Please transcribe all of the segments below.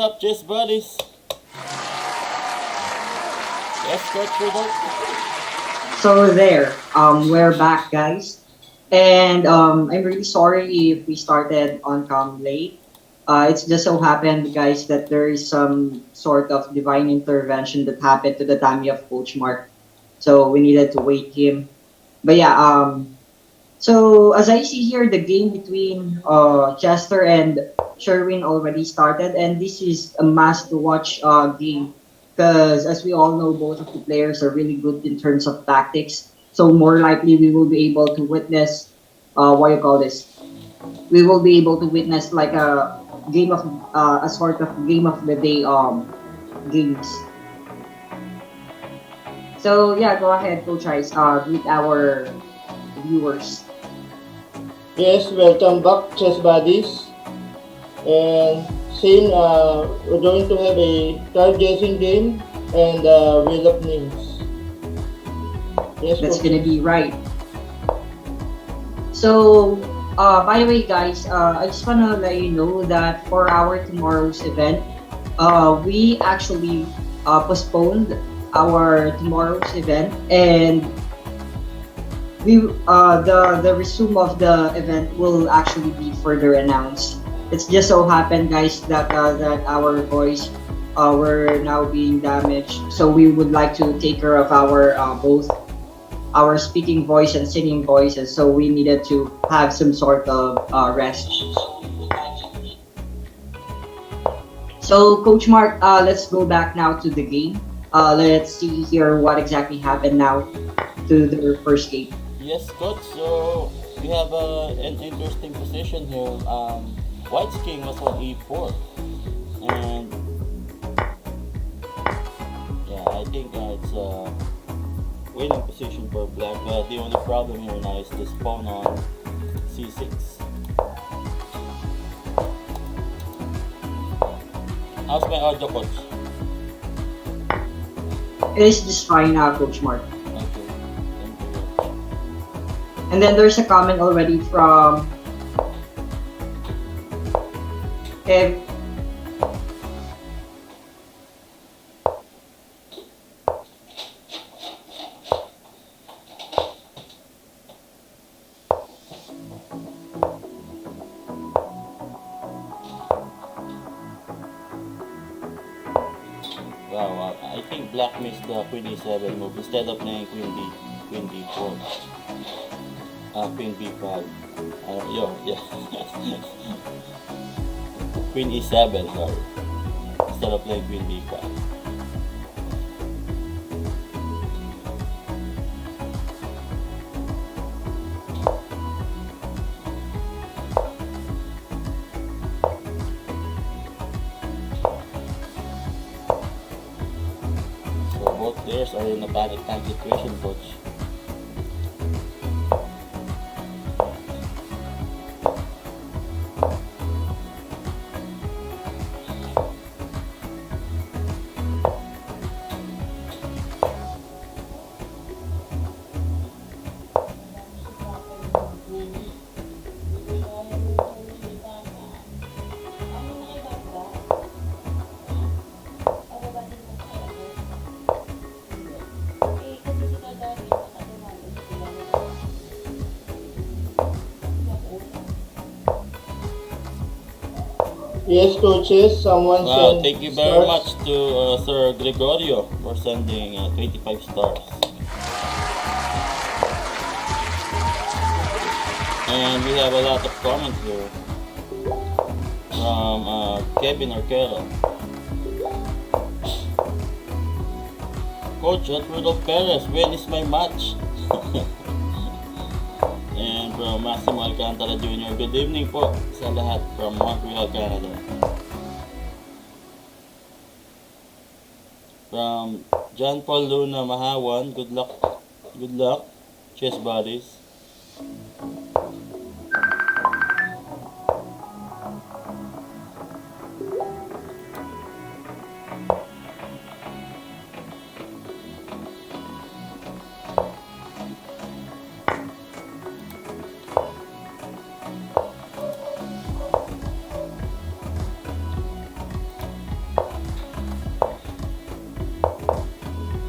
up, chess buddies? Yes, Coach Rudolph? So there, we're back, guys, and I'm really sorry if we started on cam late. It's just so happened, guys, that there is some sort of divine intervention that happened to the tummy of Coach Mark, so we needed to wake him. But yeah, so as I see here, the game between Chester and Sherwin already started, and this is a must-watch game because, as we all know, both of the players are really good in terms of tactics. So more likely, we will be able to witness what you call this. We will be able to witness like a sort of game of the day games. So yeah, go ahead, Coach Ice. Greet our viewers. Yes, welcome back, chess buddies. And same, we're going to have a card guessing game and wheel of names. Yes, That's coach. gonna be right. So, by the way, guys, I just wanna let you know that for our tomorrow's event, we actually postponed our tomorrow's event, and the resume of the event will actually be further announced. It's just so happened, guys, that our voice were now being damaged, so we would like to take care of our both our speaking voice and singing voices, so we needed to have some sort of rest. So, Coach Mark, let's go back now to the game. Let's see here what exactly happened now to the first game. Yes, Coach. So we have an interesting position here. White's king was on e4. And yeah, I think it's a winning position for black. But the only problem here now is this pawn on c6. How's my audio, Coach? It is just fine now, Coach Mark. Thank you. Thank you, Coach. And then there's a comment already from Kev. Wow, I think black missed the queen e7 move instead of playing queen d4. Queen b5. Yeah. Queen e7, sorry. Instead of playing queen b5. So both players are in a panic time situation, coach. Yes, coaches, someone Wow, sent thank you very stars. much to Sir Gregorio for sending 25 stars. And we have a lot of comments here from Kevin Arquero. Coach at Rudolph Perez, when is my match? And from Massimo Alcantara Jr., good evening po sa lahat from Montreal, Canada. From John Paul Luna Mahawan, good luck, chess buddies.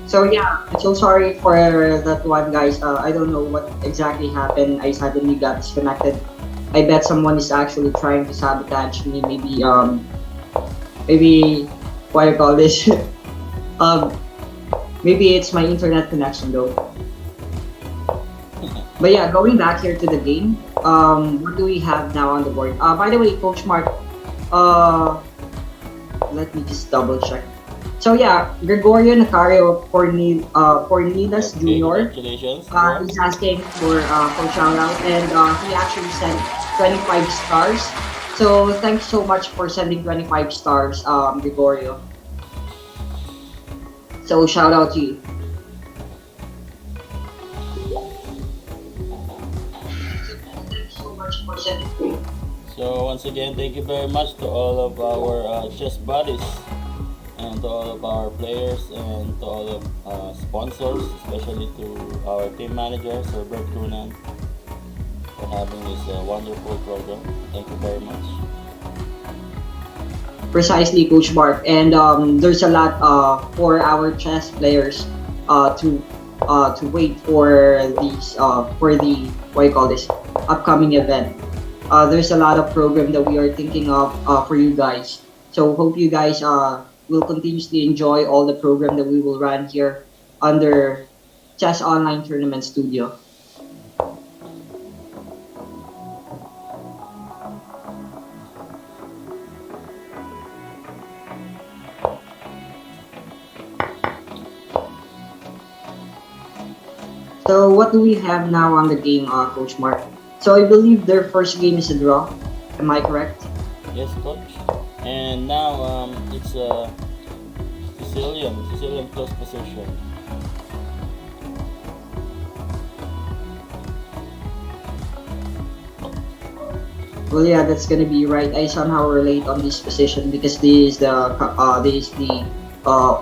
So yeah, I'm so sorry for that one, guys. I don't know what exactly happened. I suddenly got disconnected. I bet someone is actually trying to sabotage me. Maybe what do you call this? um, maybe it's my internet connection though. But yeah, going back here to the game. What do we have now on the board? By the way, Coach Mark. Uh, Let me just double check. So yeah, Gregorio Nacario Corninas Okay, Jr. congratulations. Bro. He's asking for shout out, and he actually sent 25 stars. So thanks so much for sending 25 stars, Gregorio. So shout out to you. Thanks so much for sending. So once again, thank you very much to all of our chess buddies and to all of our players and to all of sponsors, especially to our team manager, Sir Bert Crunan, for having this wonderful program. Thank you very much. Precisely, Coach Mark. And there's a lot for our chess players to wait for the what you call this upcoming event. There's a lot of program that we are thinking of for you guys. So hope you guys will continuously enjoy all the program that we will run here under Chess Online Tournament Studio. So what do we have now on the game, Coach Mark? So I believe their first game is a draw. Am I correct? Yes, coach. And now it's Sicilian close position. Well, yeah, that's gonna be right. I somehow relate on this position because this is the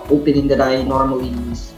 opening that I normally use.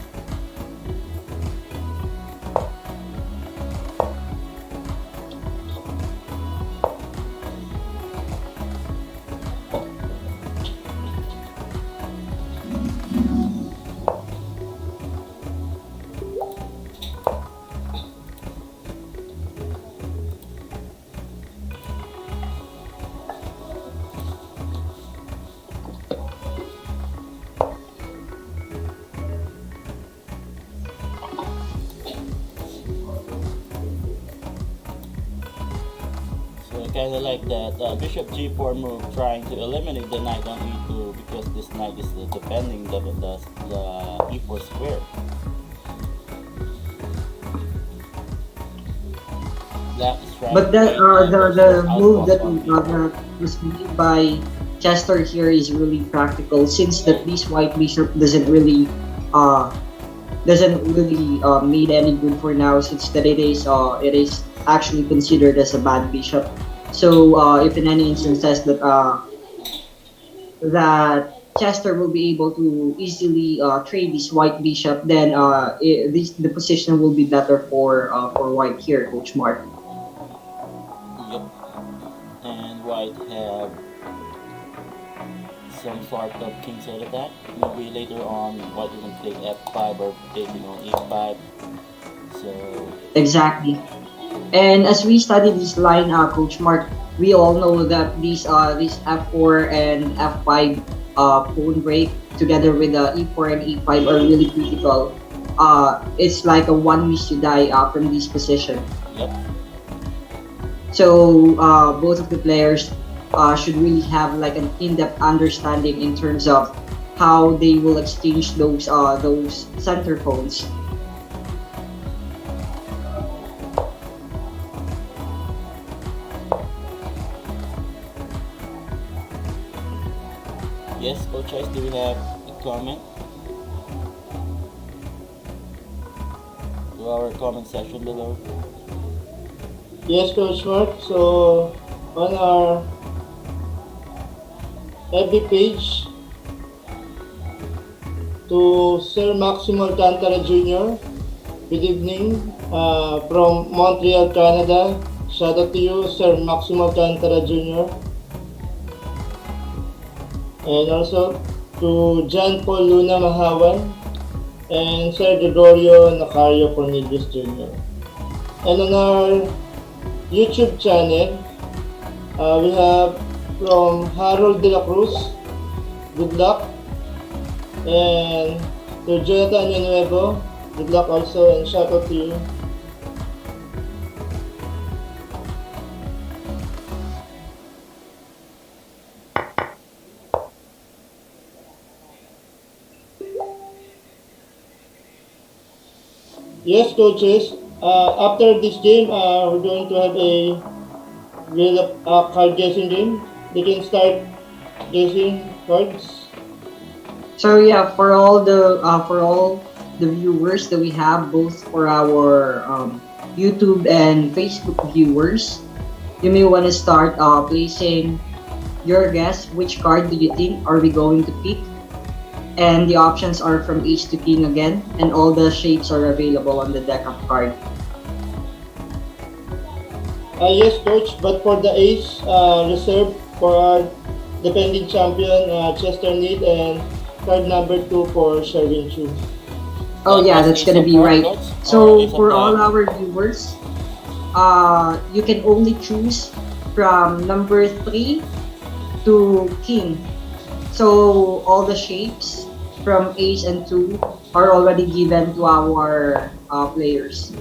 So I kind of like that bishop g4 move, trying to eliminate the knight on e2 because this knight is defending the e4 square. Black is trying But to that wait and the there's no move that outpost on e4. that was made by Chester here is really practical since that this white bishop uh doesn't really made any good for now since that it is actually considered as a bad bishop. So if in any instances that Chester will be able to easily trade this white bishop, then the position will be better for white here, Coach Mark. Yep. And white have some sort of king side attack. Maybe later on white will take f5 or taking on e5. So Exactly. And as we study this line, Coach Mark, we all know that these F4 and F5 pawn break together with the E4 and E5 are really critical. It's like a one miss you die from this position. yep. So both of the players should really have like an in-depth understanding in terms of how they will exchange those center pawns. Yes, Coach Ice, do we have a comment to our comment section below? Yes, Coach Mark. So on our FB page, to Sir Maximo Alcantara Jr., good evening from Montreal, Canada. Shout out to you, Sir Maximo Alcantara Jr. And also to John Paul Luna Mahawan. and Sergio Dorio Nacario Cornelius Jr. And on our YouTube channel, we have from Harold De La Cruz, good luck, and to Jonathan Nuevo, good luck also, and shout out to you. Yes, coaches. After this game, we're going to have a real card guessing game. They can start guessing cards. So yeah, for all the viewers that we have, both for our YouTube and Facebook viewers, you may want to start placing your guess. Which card do you think are we going to pick? And the options are from ace to king again, and all the shapes are available on the deck of card. Yes, coach. But for the ace, reserved for our defending champion, Chester Need, and card number 2 for Sherwin Chu. Oh yeah, that's Ace gonna of be Hearts, right. coach, or So Ace of for all Diamonds? our viewers, you can only choose from number 3 to king. So all the shapes from ace and 2 are already given to our players.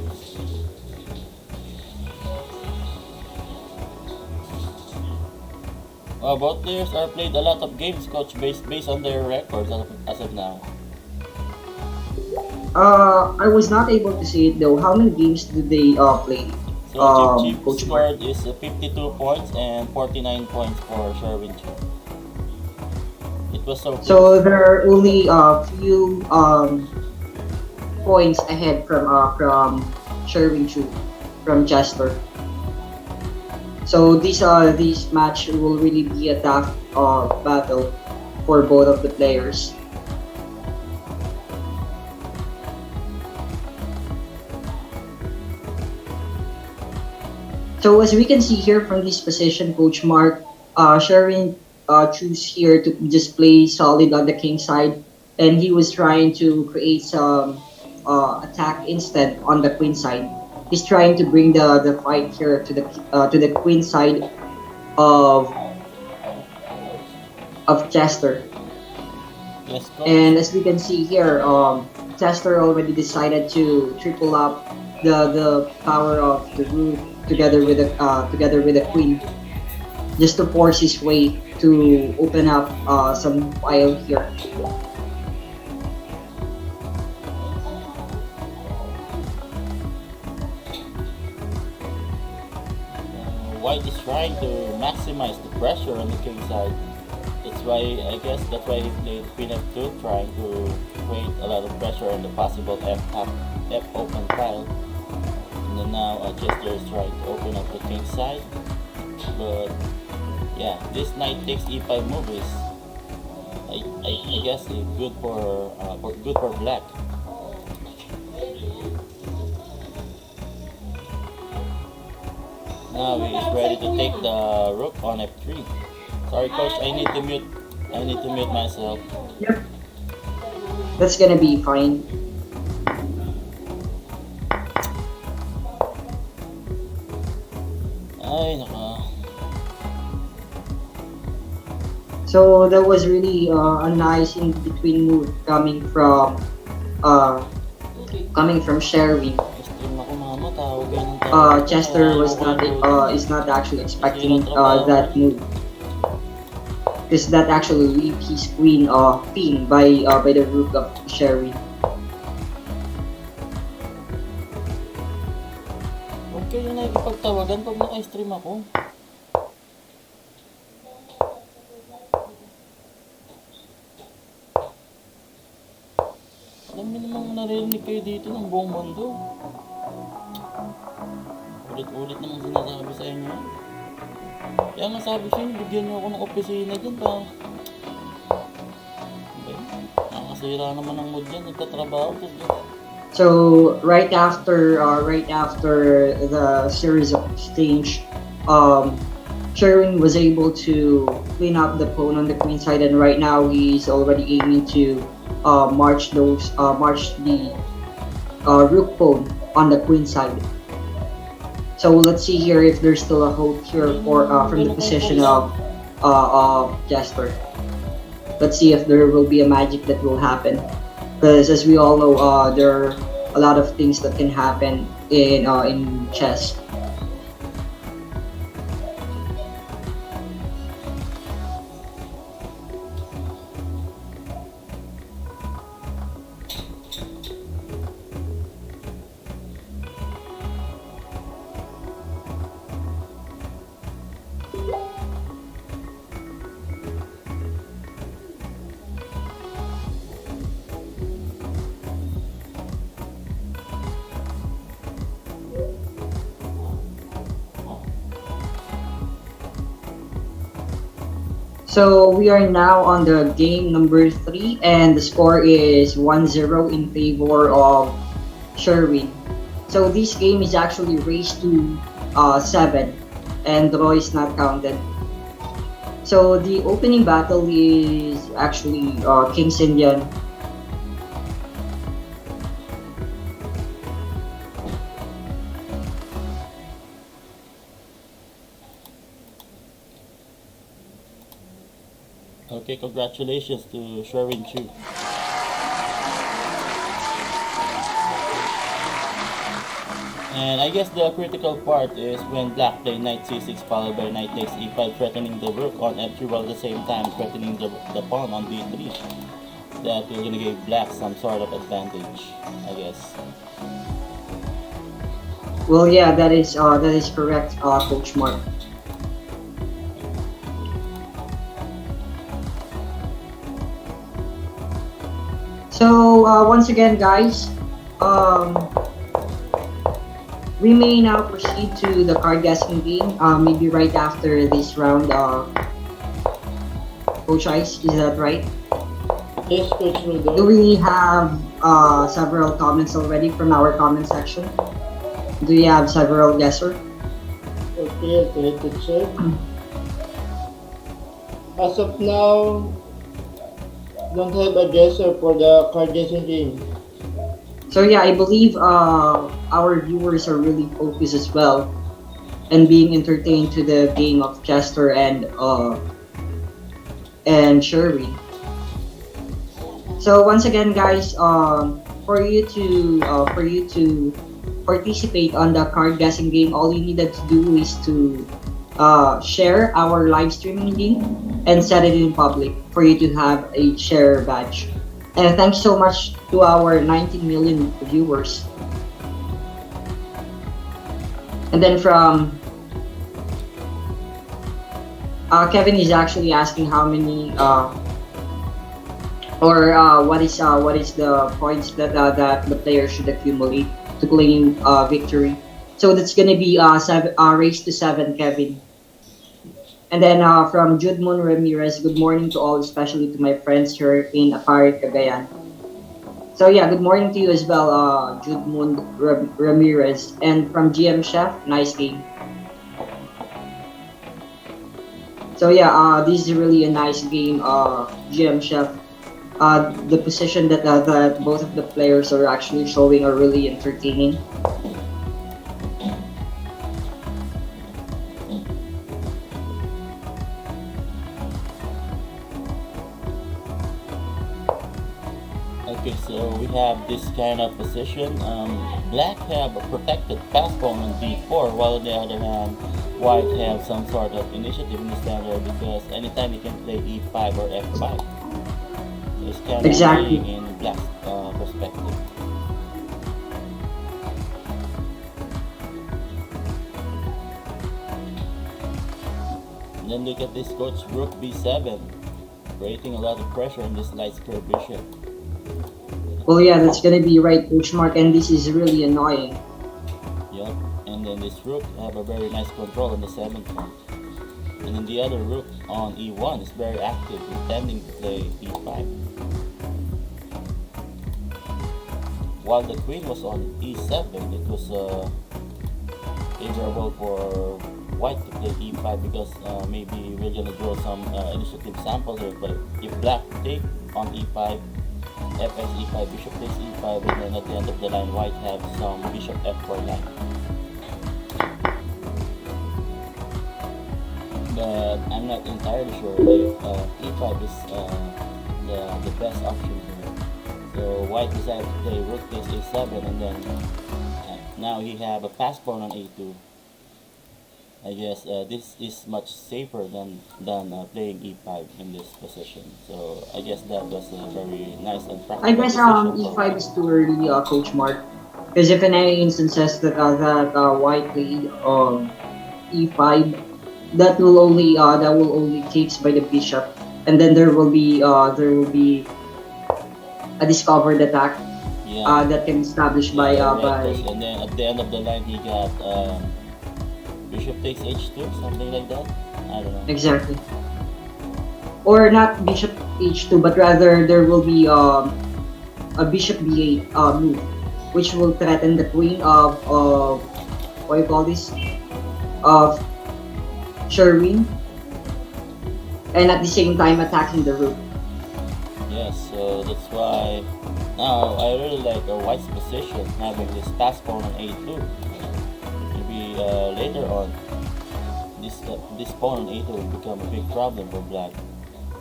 Both players are played a lot of games, coach, based on their records as of now. I was not able to see it though. How many games do they play? So Chip Chip Coach Mark. scored is 52 points and 49 points for Sherwin Chu. It was so close. So there are only a few points ahead from Sherwin Chu from Chester. So this match will really be a tough battle for both of the players. So as we can see here from this position, Coach Mark, Sherwin choose here to just play solid on the king side, and he was trying to create some attack instead on the queen side. He's trying to bring the fight here to the queen side of Chester. Yes, coach. And as we can see here, Chester already decided to triple up the power of the rook together with the queen, just to force his way to open up some file here. White is trying to maximize the pressure on the king side. That's why I guess that's why he played Queen F2, trying to create a lot of pressure on the possible F open file. And then now Chester is trying to open up the king side. But yeah, this knight takes e5 move is I guess good for black. Now he is ready to take the rook on f3. Sorry, coach. I need to mute. I need to mute myself. Yep, that's gonna be fine. Ay, naka. So that was really a nice in between move uh, coming from Sherwin. Stream ako mama. Tawag yan ng tawag. Chester was not is not actually expecting that move, because that actually leave his queen pinned by the rook of Sherwin. Huwag kayo na ipagtawagan pag naka-stream ako. Alam mo namang naririnig kayo dito ng buong mundo. Ulit-ulit namang sinasabi sa inyo. Kaya nga sabi sa inyo, bigyan niyo ako ng opisina dyan pa. Nakakasira naman ang mood dyan, nagtatrabaho. So right after the series of exchange, Sherwin was able to clean up the pawn on the queen side, and right now he's already aiming to march the rook pawn on the queen side. So let's see here if there's still a hope here for from the position of Jasper. Let's see if there will be a magic that will happen. Because as we all know, there are a lot of things that can happen in chess. So we are now on the game number three, and the score is 1-0 in favor of Sherwin. So this game is actually raised to seven, and draw is not counted. So the opening battle is actually King's Indian. Okay, congratulations to Sherwin Chu. And I guess the critical part is when black played knight c6 followed by knight takes e5, threatening the rook on f3 while at the same time threatening the pawn on b3. That will gonna give black some sort of advantage, I guess. Well, yeah, that is correct, Coach Mark. So once again, guys, we may now proceed to the card guessing game. Maybe right after this round, Coach Ice, is that right? Yes, Coach Do Rudo. we have several comments already from our comment section? Do you have several guesser? Okay, I'll try to check. As of now, don't have a guesser for the card guessing game. So yeah, I believe our viewers are really focused as well and being entertained to the game of Chester and Sherry. So once again, guys, for you to participate on the card guessing game, all you needed to do is to share our live streaming link and set it in public for you to have a share badge. And thanks so much to our 19 million viewers. And then from Kevin is actually asking how many what is the points that the player should accumulate to claim victory. So that's gonna be raised to seven, Kevin. And then from Judmon Ramirez, good morning to all, especially to my friends here in Aparit, Cagayan. So yeah, good morning to you as well, Judmon Ramirez. And from GM Chef, nice game. So yeah, this is really a nice game, GM Chef. The position that both of the players are actually showing are really entertaining. Okay, so we have this kind of position. Black have a protected pass pawn on d4, while on the other hand, white have some sort of initiative in the center because anytime you can play e5 or f5. So it's kind of Exactly. playing in black's perspective. And then look at this coach rook b7, creating a lot of pressure on this light square bishop. Well, yeah, that's gonna be right, Coach Mark, and this is really annoying. Yup, and then this rook have a very nice control on the 7th one. And then the other rook on e1 is very active, intending to play e5. While the queen was on e7, it was favorable for white to play e5 because maybe we're gonna draw some initiative sample here. But if black take on e5, fx e5, bishop takes e5, and then at the end of the line, white have some bishop f4 line. But I'm not entirely sure if e5 is the best option here. So white decided to play rook takes a7, and then now he have a pass pawn on a2. I guess this is much safer than playing e5 in this position. So I guess that was a very nice and I practical guess decision for e5 white. is too early, Coach Mark. Because if in any instances that white played e5, that will only takes by the bishop, and then there will be a discovered attack Yeah, that can be established yeah, you're right, by boss. And then at the end of the line, he got bishop takes h2, something like that. I don't know. exactly, or not bishop h2, but rather there will be a bishop b8 move, which will threaten the queen of what you call this of Sherwin, and at the same time attacking the rook. Yes, so that's why now I really like a white's position having this pass pawn on a2. Maybe later on, this pawn on a2 will become a big problem for black.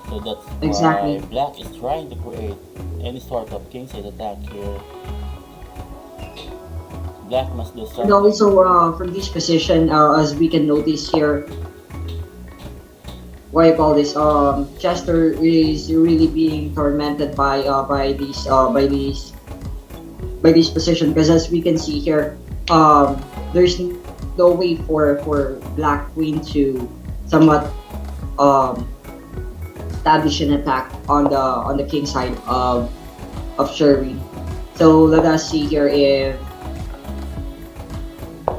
So that's why Exactly. black is trying to create any sort of kingside attack here. Black must do And something. also from this position, as we can notice here, what you call this Chester is really being tormented by this position, because as we can see here, there's no way for black queen to somewhat um, establish an attack on the king side of Sherwin. So let us see here if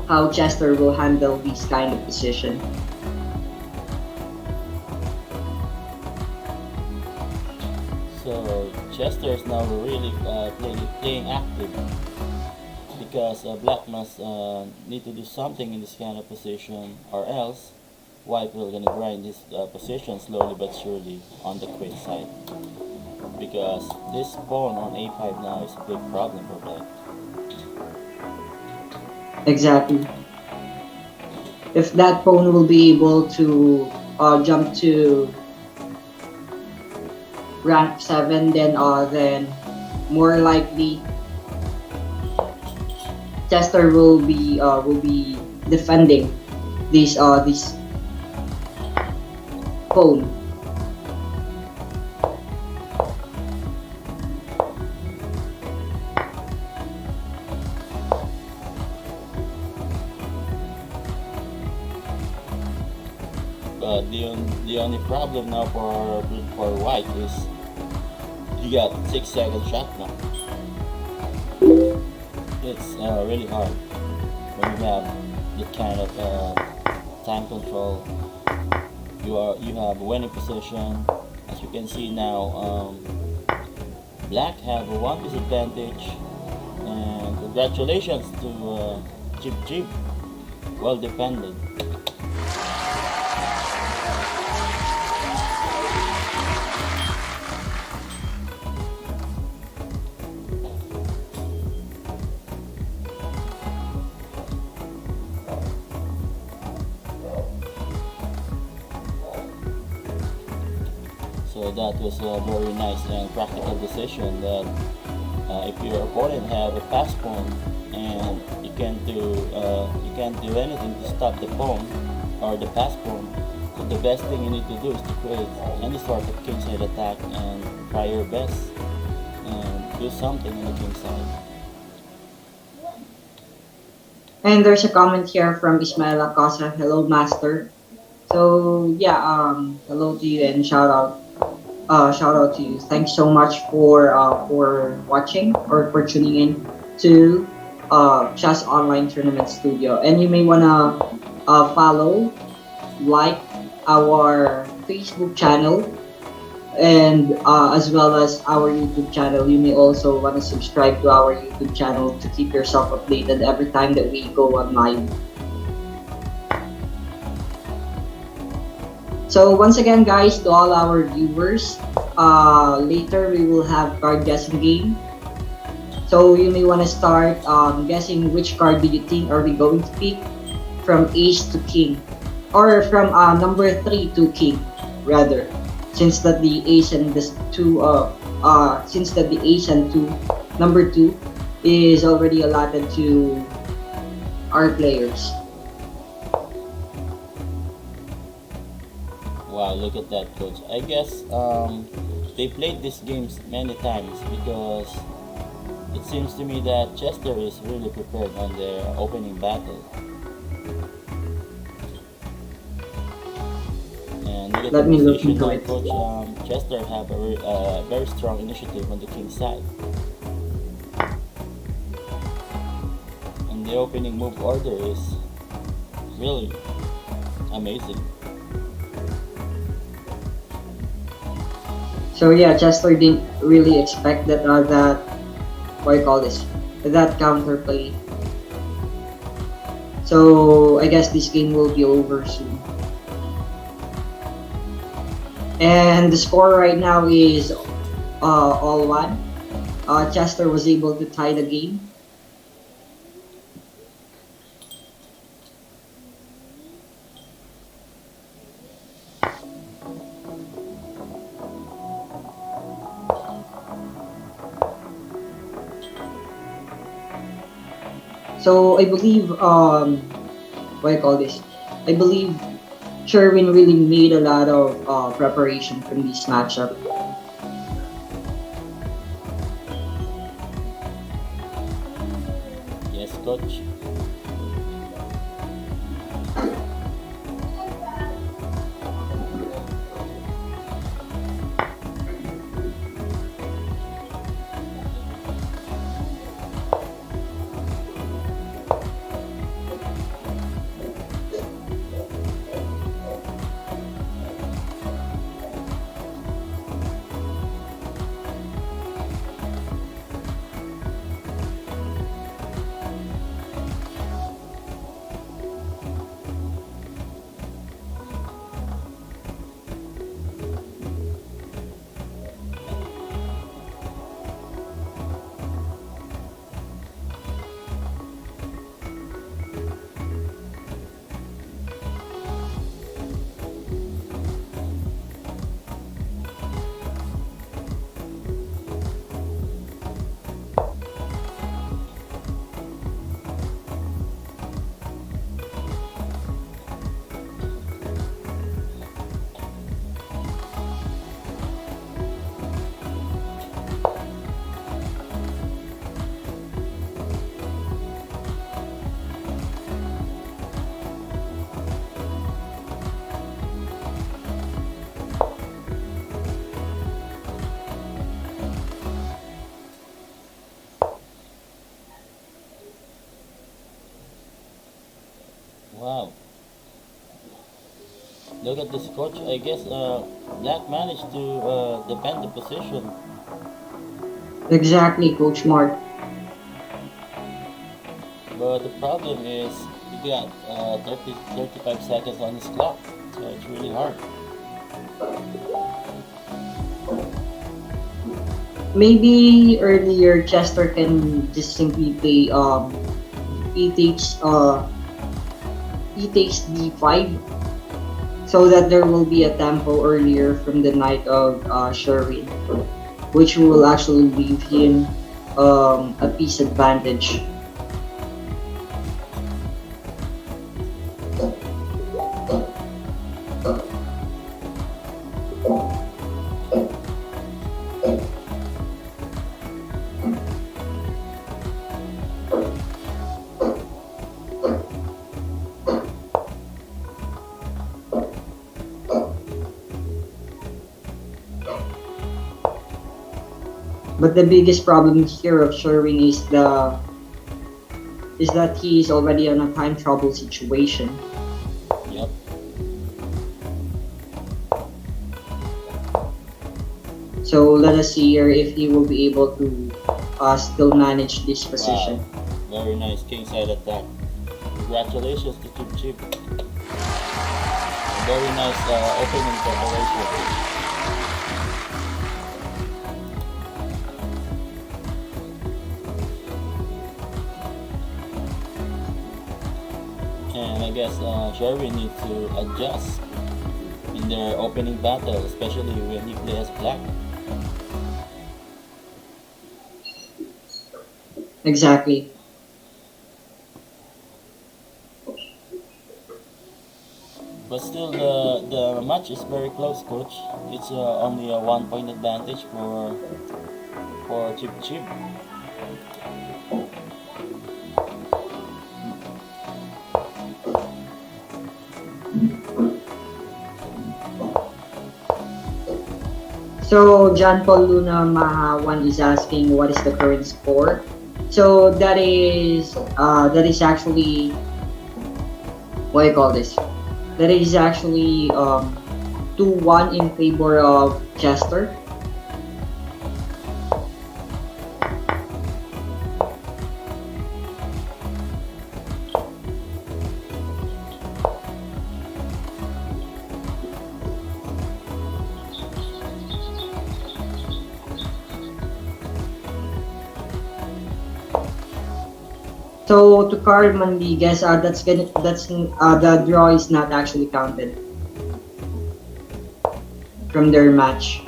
how Chester will handle this kind of position. So Chester is now really playing active because black must need to do something in this kind of position, or else white will gonna grind this position slowly but surely on the queen side, because this pawn on a5 now is a big problem for black. Exactly. If that pawn will be able to jump to rank 7, then more likely Chester will be defending this pawn. But the only problem now for white is you got 6 second shot now. It's really hard when you have that kind of time control. You have winning position. As you can see now, black have a one piece advantage, and congratulations to Jib Jib. Well defended. So that was a very nice and practical decision that if your opponent have a pass pawn and you can't do anything to stop the pawn or the pass pawn, so the best thing you need to do is to create any sort of kingside attack and try your best and do something on the king side. And there's a comment here from Ismael Acosta. Hello, master. So yeah, hello to you and shout out to you. Thanks so much for watching or for tuning in to Chess Online Tournament Studio. And you may wanna follow, like our Facebook channel, and as well as our YouTube channel. You may also want to subscribe to our YouTube channel to keep yourself updated every time that we go on live. So once again, guys, to all our viewers, later we will have card guessing game. So you may want to start guessing which card do you think are we going to pick from ace to king, or from number three to king, rather, since that the ace and this two since that the ace and two number two is already allotted to our players. Wow, look at that, coach. I guess they played these games many times because it seems to me that Chester is really prepared on their opening battle. And look at the Let me look position into now, it. coach. Chester have a very strong initiative on the king side. And the opening move order is really amazing. So yeah, Chester didn't really expect that what do you call this, that counterplay. So I guess this game will be over soon. And the score right now is all one. Chester was able to tie the game. So I believe what do you call this? I believe Sherwin really made a lot of preparation from this matchup. Yes, coach. Wow. Look at this, coach. I guess Black managed to defend the position. Exactly, Coach Mark. But the problem is he got 35 seconds on his clock. So it's really hard. Maybe earlier Chester can just simply play he takes uh he takes d5, so that there will be a tempo earlier from the knight of Sherwin, which will actually leave him a piece advantage. But the biggest problem here of Sherwin is that he is already on a time trouble situation. Yep. So let us see here if he will be able to still manage this position. Wow. Very nice kingside attack. Congratulations to Chip Chip. Very nice opening preparation. And I guess Sherwin needs to adjust in their opening battle, especially when he plays black. Exactly. But still, the match is very close, coach. It's only a 1 point advantage for Chip Chip. So John Paul Luna Mahawan is asking what is the current score. So that is actually, what do you call this? That is actually 2-1 in favor of Chester. So to Carl Manligues, the draw is not actually counted from their match.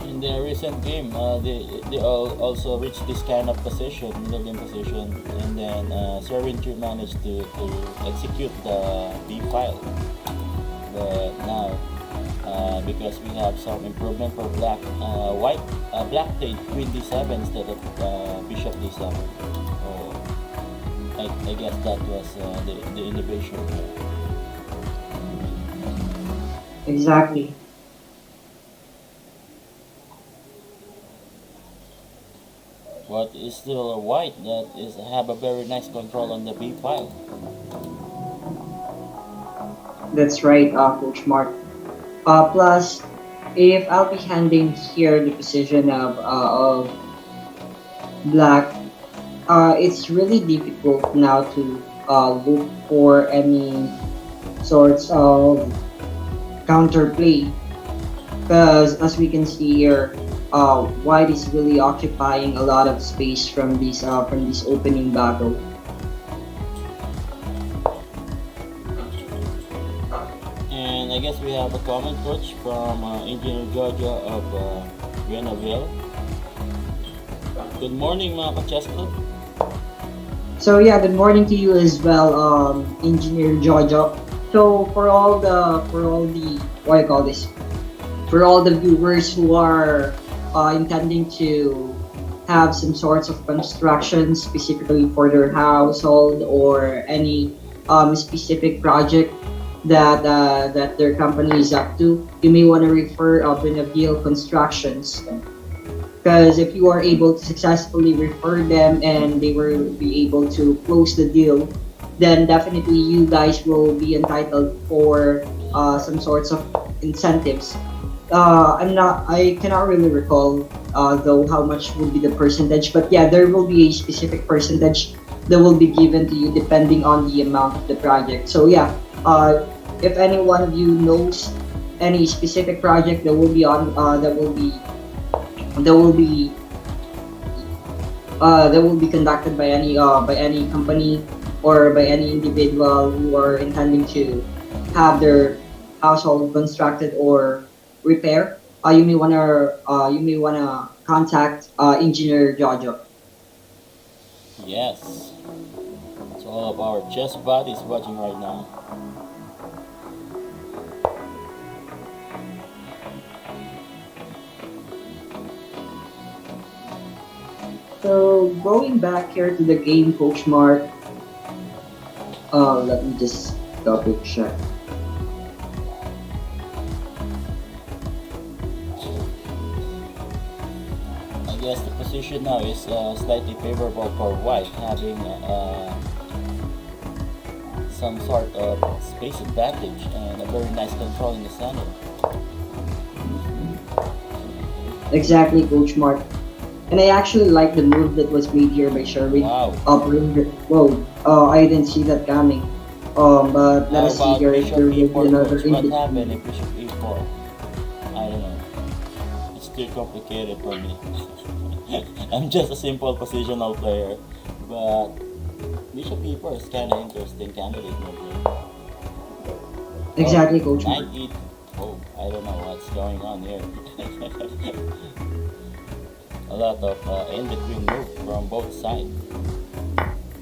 In their recent game, they all also reached this kind of position, middle game position, and then Sherwin Chu managed to execute the B file. But now, because we have some improvement for black, black played queen d7 instead of bishop d7. So I guess that was the innovation here. Exactly. But it's still a white that is have a very nice control on the B file. That's right, Coach Mark. Plus, if I'll be handing here the position of black, it's really difficult now to look for any sorts of counterplay because as we can see here, white is really occupying a lot of space from this opening battle. And I guess we have a comment, coach, from Engineer Jojo of Buenaville. Good morning, mga ka-chess club. So yeah, good morning to you as well, Engineer Jojo. So for all the what do you call this? For all the viewers who are intending to have some sorts of construction specifically for their household or any specific project that their company is up to, you may want to refer Benaviel Constructions. Because if you are able to successfully refer them and they will be able to close the deal, then definitely you guys will be entitled for some sorts of incentives. I cannot really recall though how much would be the percentage, but yeah, there will be a specific percentage that will be given to you depending on the amount of the project. So yeah, if any one of you knows any specific project that will be on that will be conducted by any company or by any individual who are intending to have their household constructed or repair, you may wanna contact Engineer Jojo. Yes, it's all of our chess buddies watching right now. So going back here to the game, Coach Mark. Let me just double check. I guess the position now is slightly favorable for white, having some sort of space advantage and a very nice control in the center. Exactly, Coach Mark. And I actually like the move that was made here by Sherwin. Wow. Whoa, I didn't see that coming. But let How us see about here if bishop there will be e4, another coach? in What happened between. if bishop e4? I don't know. It's too complicated for me. I'm just a simple positional player, but bishop e4 is kind of interesting candidate move here. Oh, Exactly, Coach knight Mark. e. Oh, I don't know what's going on here. A lot of in between move from both sides.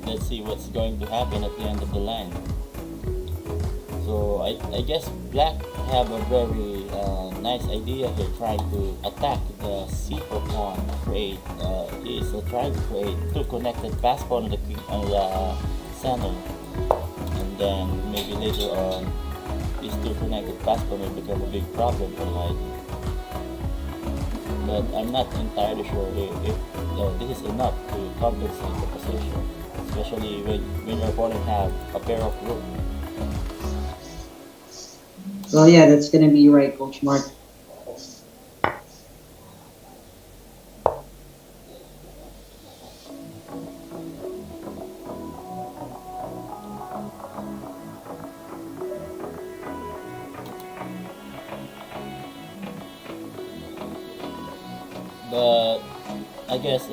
Let's see what's going to happen at the end of the line. So I guess black have a very nice idea here, trying to attack the c4 pawn. Create is trying to create two connected pass pawn on the center, and then maybe later on these two connected pass pawn will become a big problem for white. But I'm not entirely sure if this is enough to compensate the position, especially when your opponent have a pair of rook. Well, yeah, that's gonna be right, Coach Mark. But I guess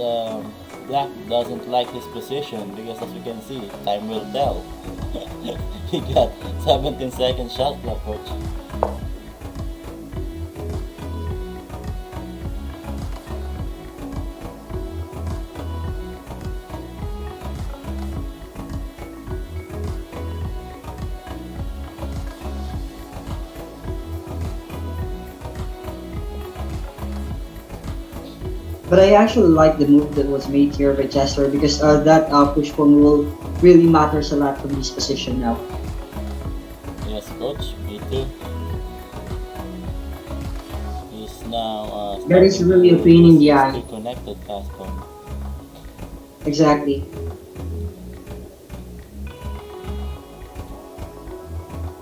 Black doesn't like his position because, as you can see, time will tell. He got 17 second shot clock, coach. But I actually like the move that was made here by Chester because that push pawn will really matters a lot from this position now. Yes, coach. Me too. He's now That is starting to really a pain in use the his eye. two connected pass pawn. Exactly.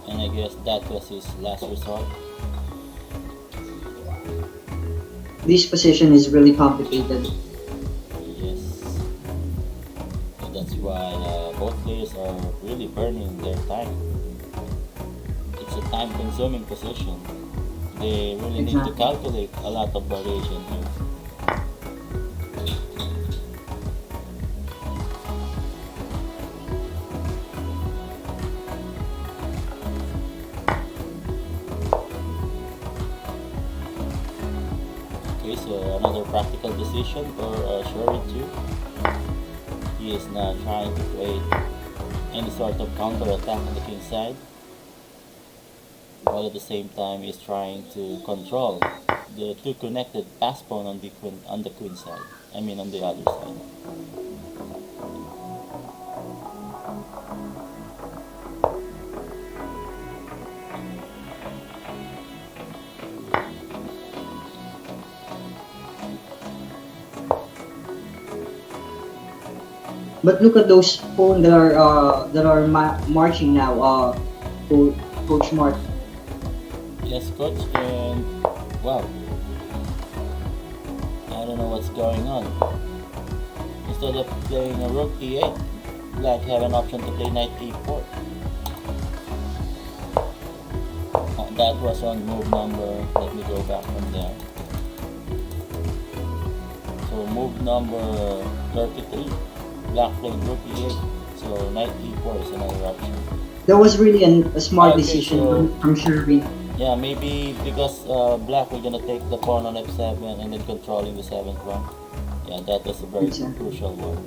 And I guess that was his last resort. This position is really complicated. Yes. So that's why both players are really burning their time. It's a time consuming position. They really need to Exactly. calculate a lot of variation here. Okay, so another practical decision for Sherry too. He is now trying to create any sort of counter attack on the king side, while at the same time he's trying to control the two connected pass pawn on the queen side. I mean on the other side. But look at those pawns that are marching now. Co- Coach Mark. Yes, coach, and wow, I don't know what's going on. Instead of playing a rook e8, black have an option to play knight e4. That was on move number, let me go back from there. So move number 33, black played rook e8, so knight e4 is another option. That was really a smart Okay, decision so from Sherwin. yeah, maybe because black we're gonna take the pawn on f7 and then controlling the 7th one. Yeah, that was a very Exactly. crucial one.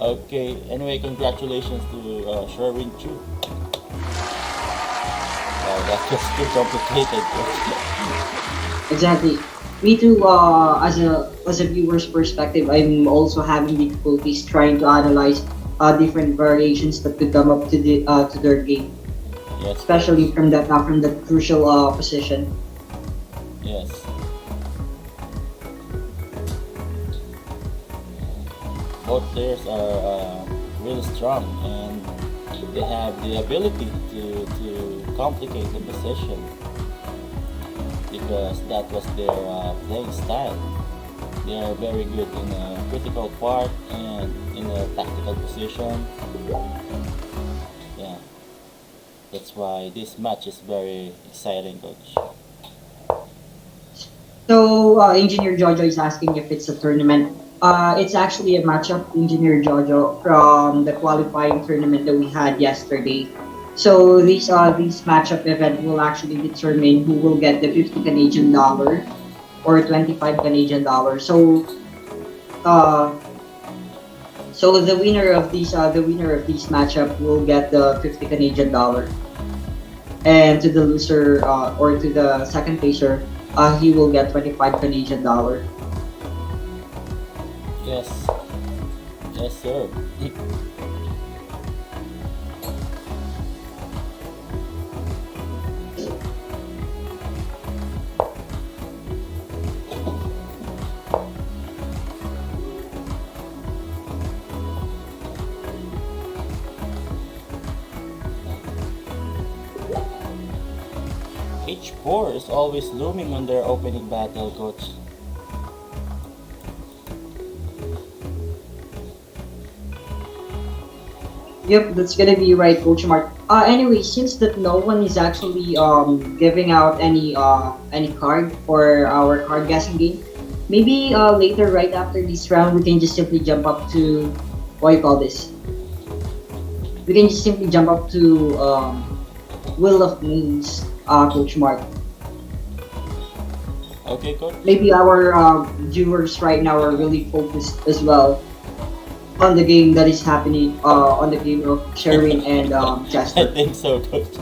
Okay, anyway, congratulations to Sherwin Chu. Wow, that was too complicated. Exactly. Me too. As a viewer's perspective, I'm also having difficulties trying to analyze different variations that could come up to their game, Yes, especially coach. from that crucial position. Yes. Both players are really strong and they have the ability to complicate the position because that was their playing style. They are very good in a critical part and in a tactical position. Yeah, that's why this match is very exciting, coach. So, Engineer Jojo is asking if it's a tournament. It's actually a matchup, Engineer Jojo, from the qualifying tournament that we had yesterday. So this matchup event will actually determine who will get the 50 Canadian dollar or 25 Canadian dollar. Uh, so the winner of this matchup will get the 50 Canadian dollar, and to the loser or to the second placer, he will get 25 Canadian dollar. Yes, yes, sir. H4 is always looming on their opening battle, coach. Yep, that's gonna be right, Coach Mark. Anyway, since that no one is actually giving out any card for our card guessing game, maybe later right after this round we can just simply jump up to what you call this. We can just simply jump up to Will of Names, Coach Mark. Okay, coach. Maybe our viewers right now are really focused as well on the game that is happening on the game of Sherwin and I Chester. think so, coach.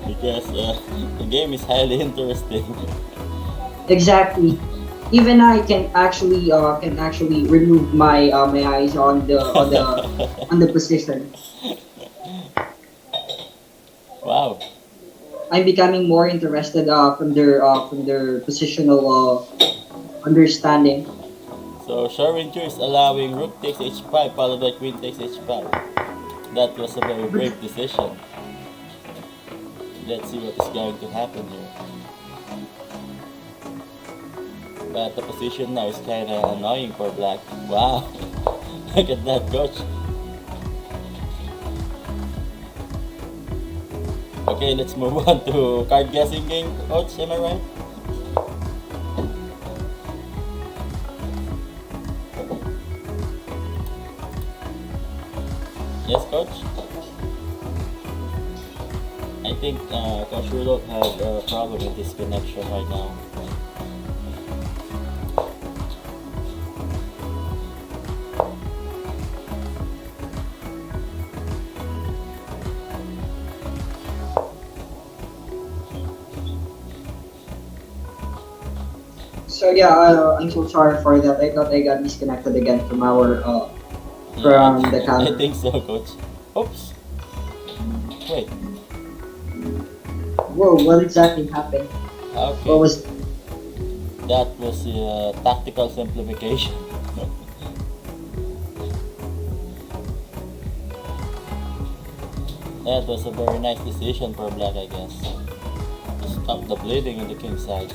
Because the game is highly interesting. Exactly. Even I can actually remove my eyes on the position. Wow. I'm becoming more interested from their positional understanding. So Sherwin Chu is allowing rook takes h5 followed by queen takes h5. That was a very brave decision. Let's see what is going to happen here. But the position now is kinda annoying for black. Wow. Look at that, coach. Okay, let's move on to card guessing game, coach. Am I right? Yes, coach. I think Coach Rudolph has a problem with his connection right now. So yeah, I'm so sorry for that. I thought I got disconnected again from our from the I camera. think so, coach. Oops. Wait. Whoa, what exactly happened? Okay. What was That was tactical simplification. That was a very nice decision for black, I guess. To stop the bleeding on the king side.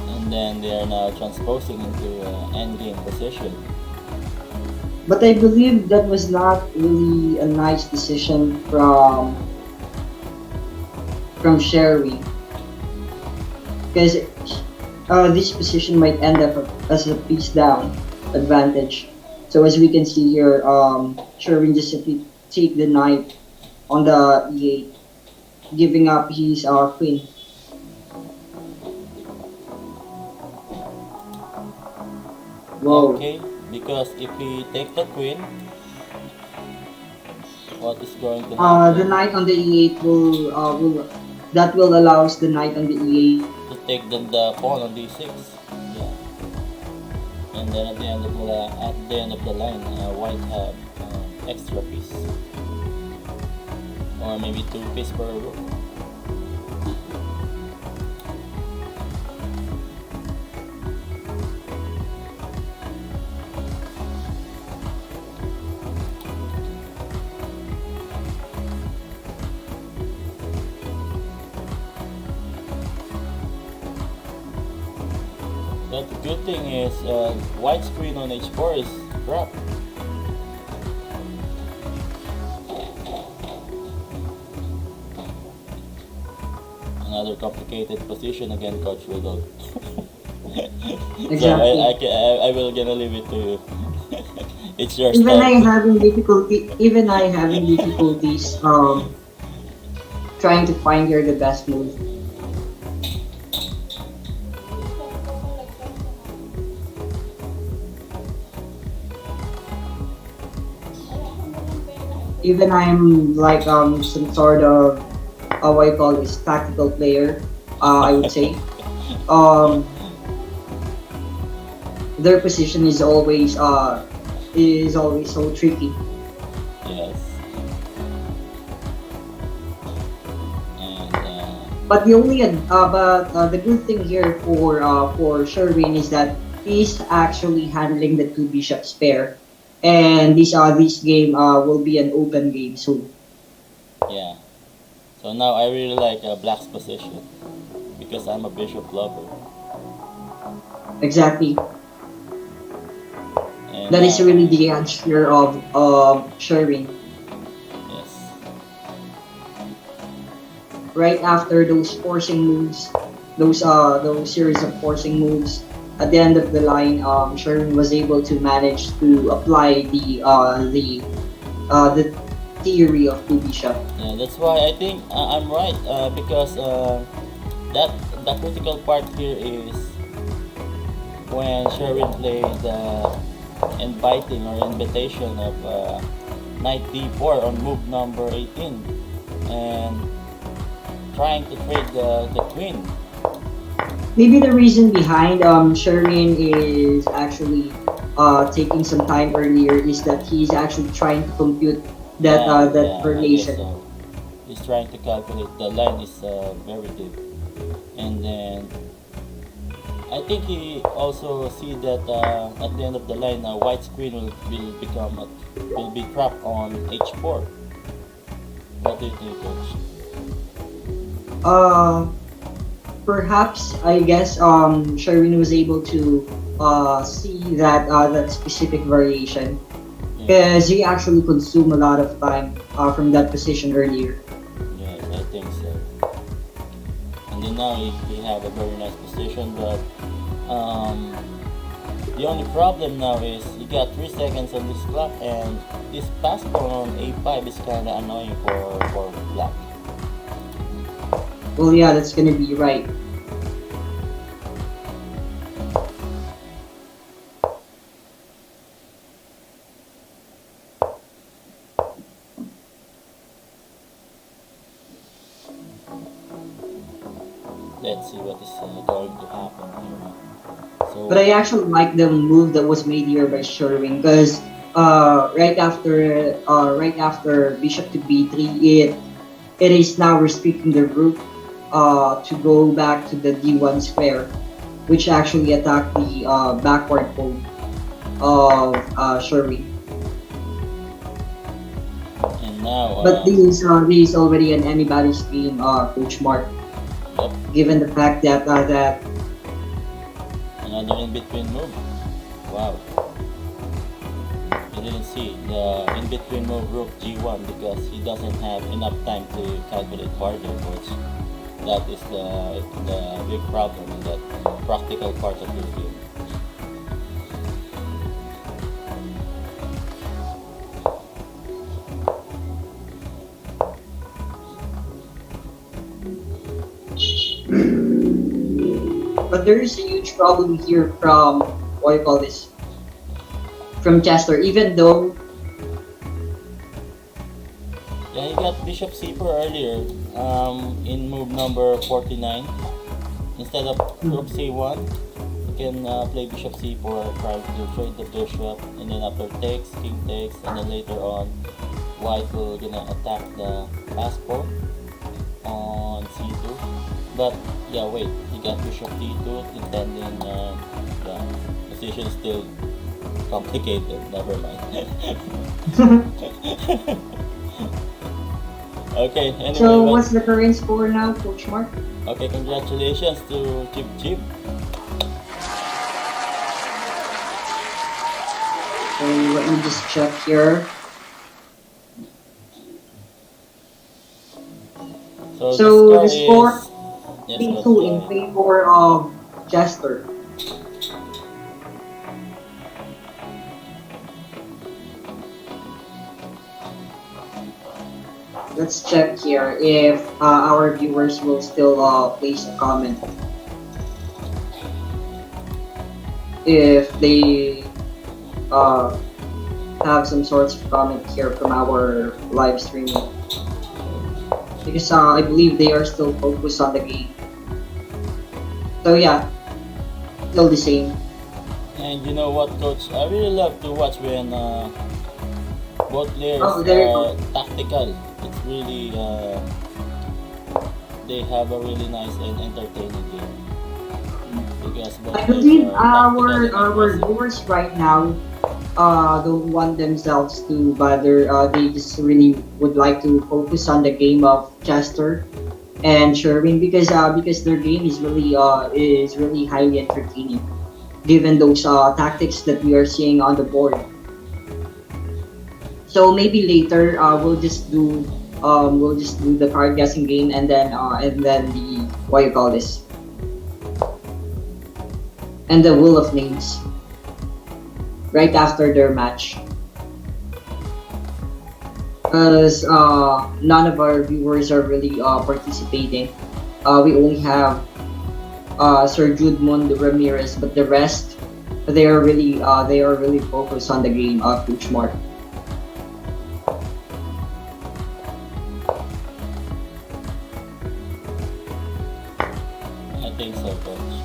And then they are now transposing into endgame position. But I believe that was not really a nice decision from Sherry, because this position might end up as a piece down advantage. So as we can see here, Sherwin just simply take the knight on the e8, giving up his queen. Whoa. Okay, because if we take the queen, what is going to The happen? knight on the e8 will that will allows the knight on the e8. To take the pawn on d6. Yeah. And then at the end of the line, white have extra piece, or maybe two piece per rook. But the good thing is widescreen on H4 is crap. Another complicated position again, Coach Rudolph. So Exactly. I will gonna leave it to you. It's your Even style. I having difficulties trying to find here the best move. Even I'm like some sort of what I call this tactical player, I would say. Um, their position is always so tricky. Yes. And The good thing here for Sherwin is that he's actually handling the two bishops pair, and this game will be an open game soon. yeah. So now I really like Black's position because I'm a bishop lover. Exactly. And That is now, really the edge here of Sherwin. yes. Right after those forcing moves, those series of forcing moves, at the end of the line, Sherwin was able to manage to apply the theory of two bishop. Yeah, that's why I think I'm right because that the critical part here is when Sherwin played the inviting or invitation of knight d4 on move number 18 and trying to trade the queen. Maybe the reason behind Sherwin is actually taking some time earlier is that he's actually trying to compute that I guess variation. so. He's trying to calculate the line is very deep, and then I think he also see that at the end of the line, white screen will be trapped on h4. What do you think, Coach? Uh, Perhaps I guess Sherwin was able to see that specific variation Yeah, because he actually consumed a lot of time from that position earlier. yes, I think so. And then now he have a very nice position, but um, the only problem now is you got 3 seconds on this clock, and this pass pawn on a5 is kind of annoying for black. Well, yeah, that's gonna be right. Let's see what is going to happen here. But So I actually like the move that was made here by Sherwin because right after Bishop to B3, it is now restricting the rook to go back to the D1 square, which actually attacked the backward fold of Sherwin. and now But this is already an anybody's game, Coach Mark, yep, given the fact that another in between move. Wow, I didn't see the in between move rook g1 because he doesn't have enough time to calculate further, which that is the big problem in that practical part of this game. but there is a huge problem here from what do you call this from Chester, even though Yeah, he got bishop c4 earlier in move number 49. Instead of rook c1, you can play bishop c4, trying to trade the bishop, and then after takes, king takes, and then later on, white will gonna attack the passport on c2. But yeah, wait, he got bishop d2, intending the position is still complicated. Never mind. Okay, anyway, so but what's the current score now, Coach Mark? okay, congratulations to Chip Chip. So let me just check here. So the So score the score is, yes, Coach 3-2 in Joey. favor of Chester. Let's check here if our viewers will still place a comment if they uh, have some sorts of comment here from our live streaming because I believe they are still focused on the game. So yeah, still the same. And you know what, Coach? I really love to watch when both players Oh, there you go. are tactical. It's really they have a really nice and entertaining game because both I players believe are tactical and our aggressive. viewers right now don't want themselves to bother. They just really would like to focus on the game of Chester and Sherwin because their game is really highly entertaining given those tactics that we are seeing on the board. So maybe later we'll just do the card guessing game and then the what you call this and the wheel of names right after their match. Because none of our viewers are really participating. We only have Sir Judmond Ramirez, but the rest they are really focused on the game of Coach Mark. I think so, Coach.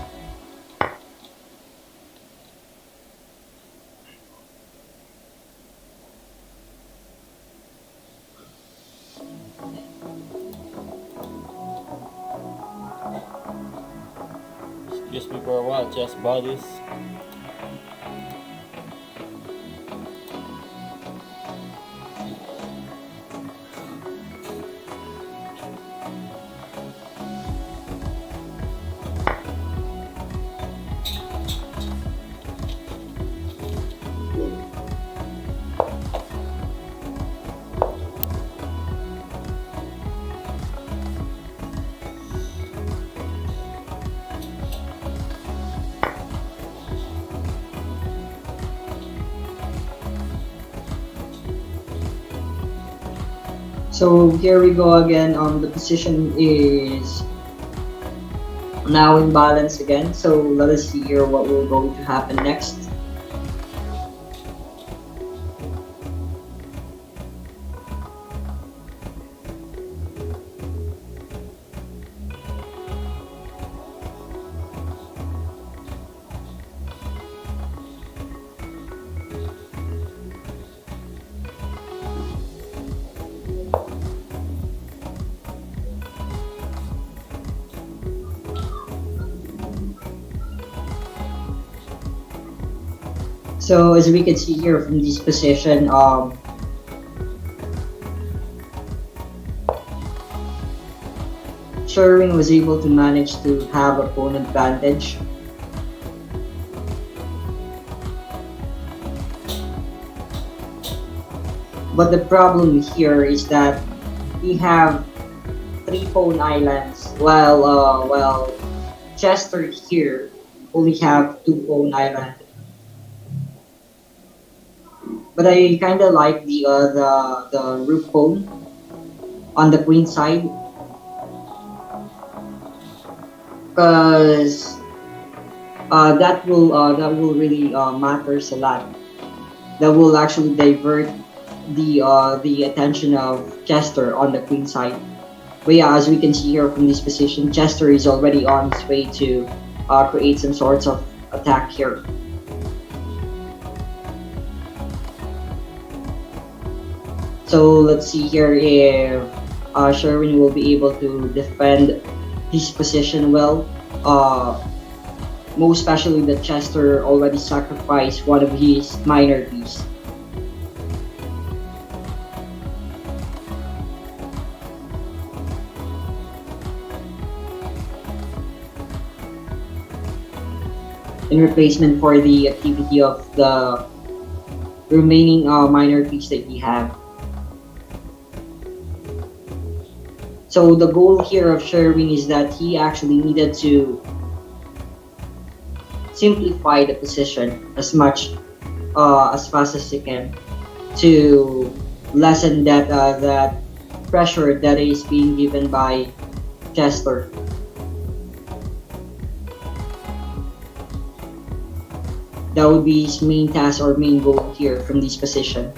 Excuse me for a while, chess buddies. So here we go again. The position is now in balance again. So let us see here what will going to happen next. So as we can see here from this position, Sherwin was able to manage to have opponent advantage. But the problem here is that we have three pawn islands, while Chester here only have two pawn islands. But I kind of like the rook pawn on the queen side because that will really matters a lot. That will actually divert the attention of Chester on the queen side. But yeah, as we can see here from this position, Chester is already on his way to create some sorts of attack here. So let's see here if Sherwin will be able to defend his position well. Most especially that Chester already sacrificed one of his minor pieces. In replacement for the activity of the remaining minor tweaks that we have. So the goal here of Sherwin is that he actually needed to simplify the position as much as fast as he can to lessen that pressure that is being given by Chester. That would be his main task or main goal here from this position.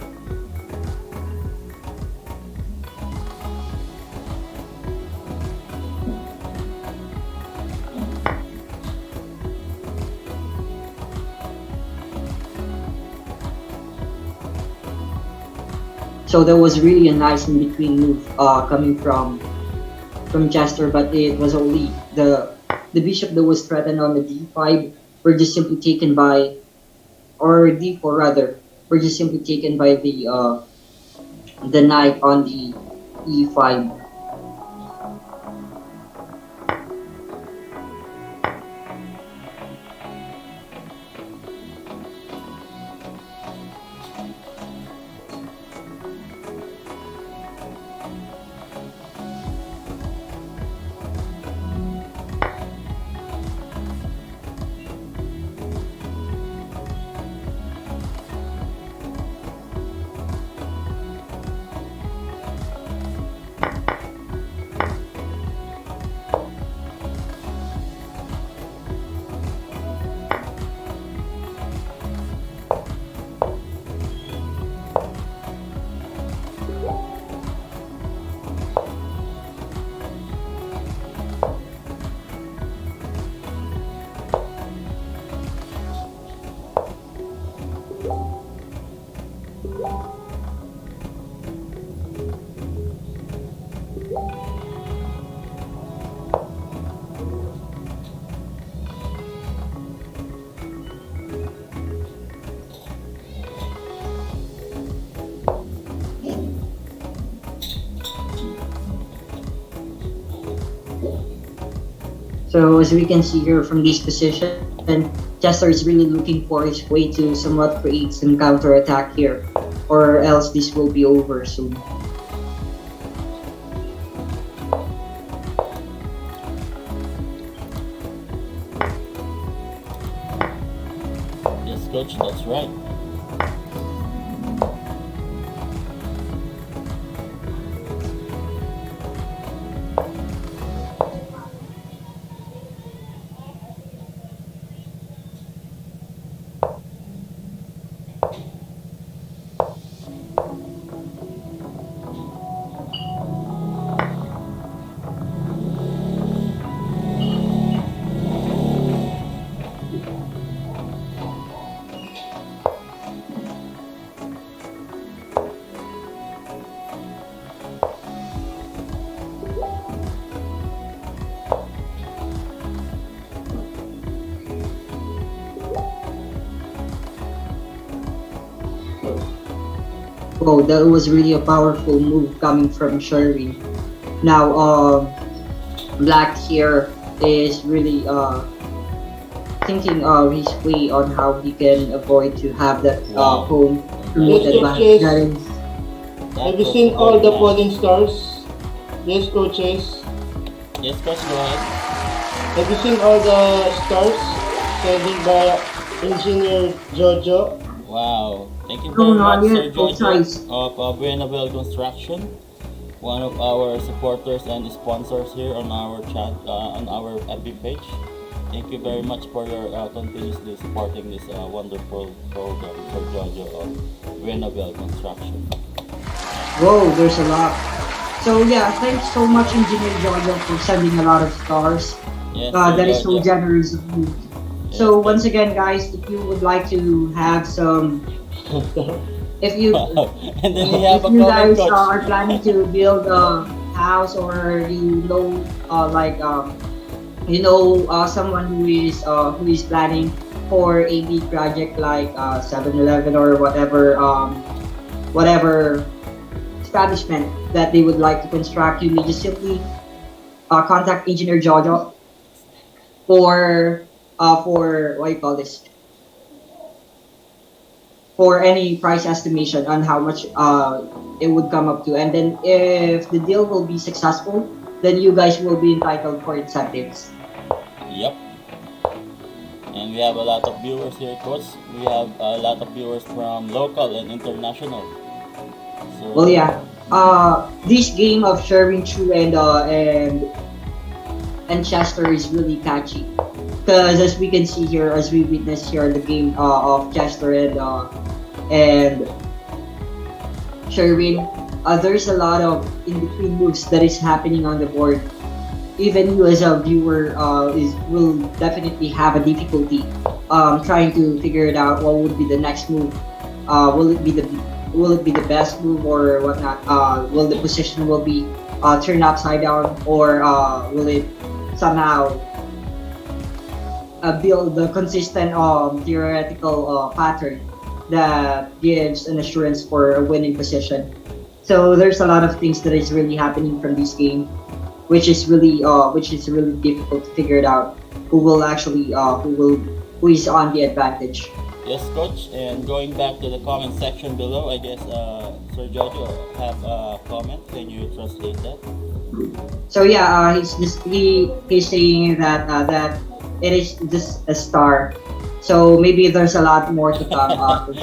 So that was really a nice in between move coming from Chester, but it was only the bishop that was threatened on the d5 were just simply taken by, or d4 rather, were just simply taken by the knight on the e5. So as we can see here from this position, Chester is really looking for his way to somewhat create some counter attack here, or else this will be over soon. Yes, coach, that's right. Oh, that was really a powerful move coming from Sherwin. Now, Black here is really thinking of his way on how he can avoid to have that Wow. pawn Yes, promoted by coaches. that is Have you seen all the falling stars? Yes, coaches. Yes, coach, go ahead. Have you seen all the stars studied by Engineer Jojo? Wow. Thank you no, very not much, yet, Sir both Jojo sides. of Buenaville Construction, one of our supporters and sponsors here on our chat, on our FB page. Thank you very much for your continuously supporting this wonderful program, Sir Jojo of Buenaville Construction. Whoa, there's a lot. So yeah, thanks so much, Engineer Jojo, for sending a lot of stars. Yes, Sir That is so Jojo. generous of you. Yes, So thank once again, guys, if you would like to have some, if you Wow. And then we have if a you comment, guys are coach. planning to build a house, or you know, someone who is planning for a big project like 7-Eleven or whatever establishment that they would like to construct, you may just simply contact Engineer Jojo for what do you call this, for any price estimation on how much it would come up to. And then if the deal will be successful, then you guys will be entitled for incentives. Yep. And we have a lot of viewers here, coach. We have a lot of viewers from local and international. Well, So yeah. This game of Sherwin Chu and Chester is really catchy. Because as we can see here, as we witness here, the game of Chester and Sherwin, there's a lot of in between moves that is happening on the board. Even you as a viewer is will definitely have a difficulty trying to figure it out. What would be the next move? Will it be the best move or whatnot? Will the position will be turned upside down or will it somehow build the consistent theoretical pattern that gives an assurance for a winning position. So there's a lot of things that is really happening from this game, which is really difficult to figure it out. Who will actually who is on the advantage? yes, coach. And going back to the comment section below, I guess Sir Jojo have a comment. Can you translate that? So yeah, he's saying that it is just a star. So maybe there's a lot more to come.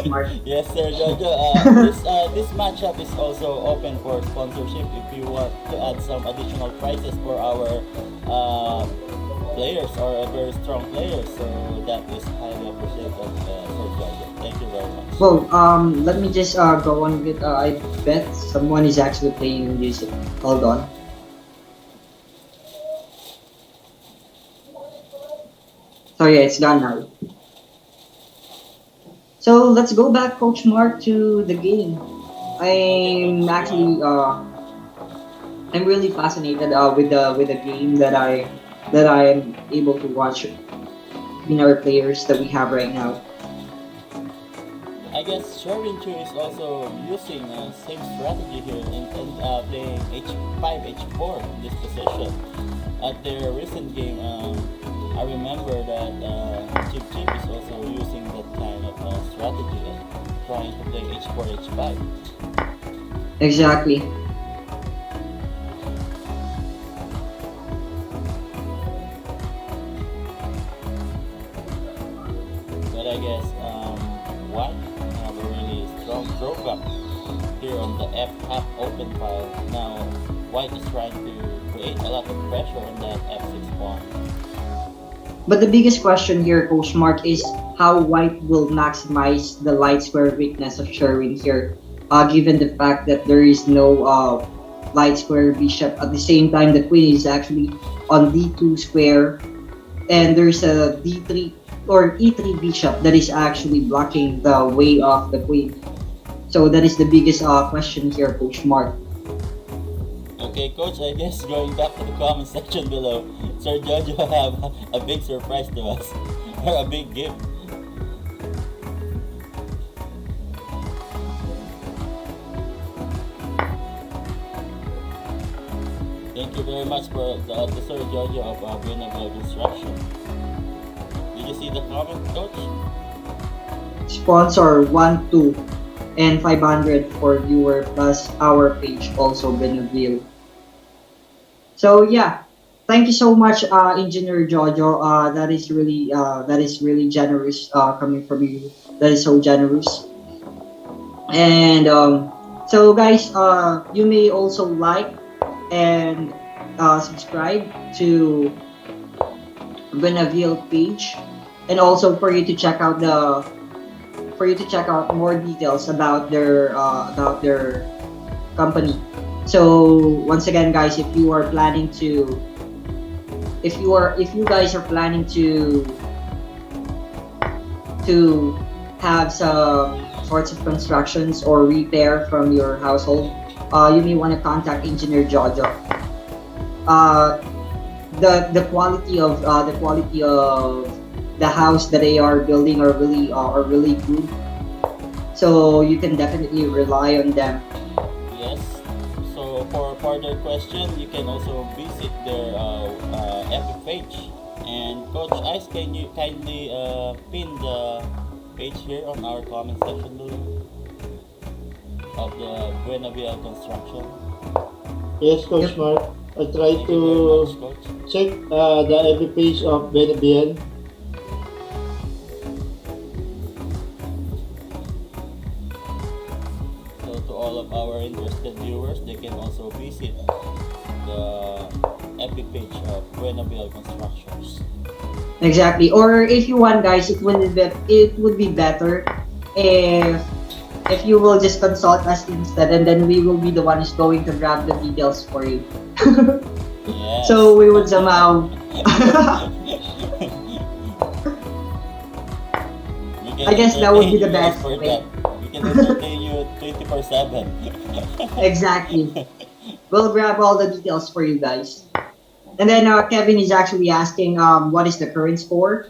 Smart. Yes, Sir Jojo. This matchup is also open for sponsorship. If you want to add some additional prices for our players or a very strong players, so that is highly appreciated, Sir Jojo. Thank you very much. Well, let me just go on with. I bet someone is actually playing music. Hold on. So yeah, it's done now. So let's go back, Coach Mark, to the game. I'm actually I'm really fascinated with the game that I am able to watch in our players that we have right now. I guess Sherwin Chu is also using same strategy here and playing h5, h4 in this position. At their recent game, I remember that Chip Chip is also using that kind of strategy, trying to play h4, h5. Exactly. But I guess White have a really strong throwback here on the F half open file. Now White is trying to create a lot of pressure on that f6 pawn. But the biggest question here, Coach Mark, is how White will maximize the light square weakness of Sherwin here, given the fact that there is no light square bishop. At the same time, the queen is actually on d2 square, and there's a d3 or e3 bishop that is actually blocking the way of the queen. So that is the biggest question here, Coach Mark. Okay, coach, I guess going back to the comment section below, Sir Jojo have a big surprise to us, or a big gift. Thank you very much for the Sir Jojo of Buena Construction. Did you see the comment, coach? Sponsor 1, 2, and 500 for viewer plus our page also Benaville. So yeah, thank you so much, Engineer Jojo. That is really generous coming from you. That is so generous. And so guys, you may also like and subscribe to Benaville page, and also for you to check out more details about their company. So once again, guys, if you guys are planning to have some sorts of constructions or repair from your household, you may want to contact Engineer Jojo. Uh, the quality of the house that they are building are really good. So you can definitely rely on them. Yes. So for further question, you can also visit their FB page. And Coach Ice, can you kindly pin page here on our comment section below of the Buenaviel construction. Yes, Coach Yep. Mark. I'll try Thank to you very much, Coach. check the FB page of Benebiel. So to all of our interested viewers, they can also visit the epic page of Buenaviel Constructions. Exactly. Or if you want, guys, it would be better if you will just consult us instead, and then we will be the one who's going to grab the details for you. Yes. So we would somehow. We can I guess that would entertain be you the guys best for way. that. We can entertain you 24/7. Exactly. We'll grab all the details for you guys. And then Kevin is actually asking, what is the current score?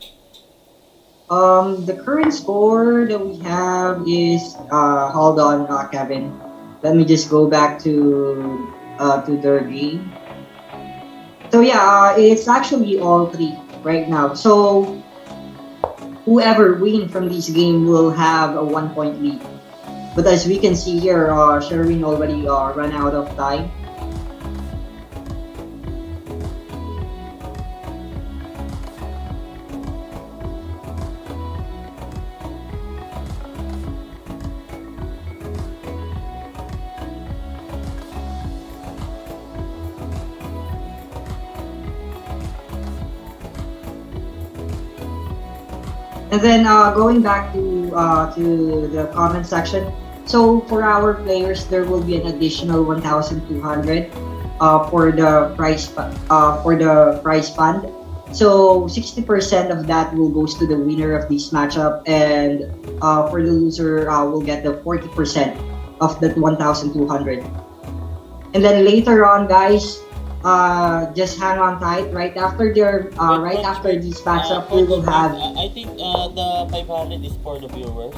The current score that we have is, hold on, Kevin. Let me just go back to their game. So yeah, it's actually all three right now. So whoever win from this game will have a 1 point lead. But as we can see here, Sherwin already ran out of time. And then going back to the comment section. So for our players, there will be an additional 1,200 for the prize fund. So 60% of that will goes to the winner of this matchup, and for the loser, will get the 40% of that 1,200. And then later on, guys, just hang on tight. Right Coach, after this matchup, we Coach, will have. I think the 500 is for the viewers.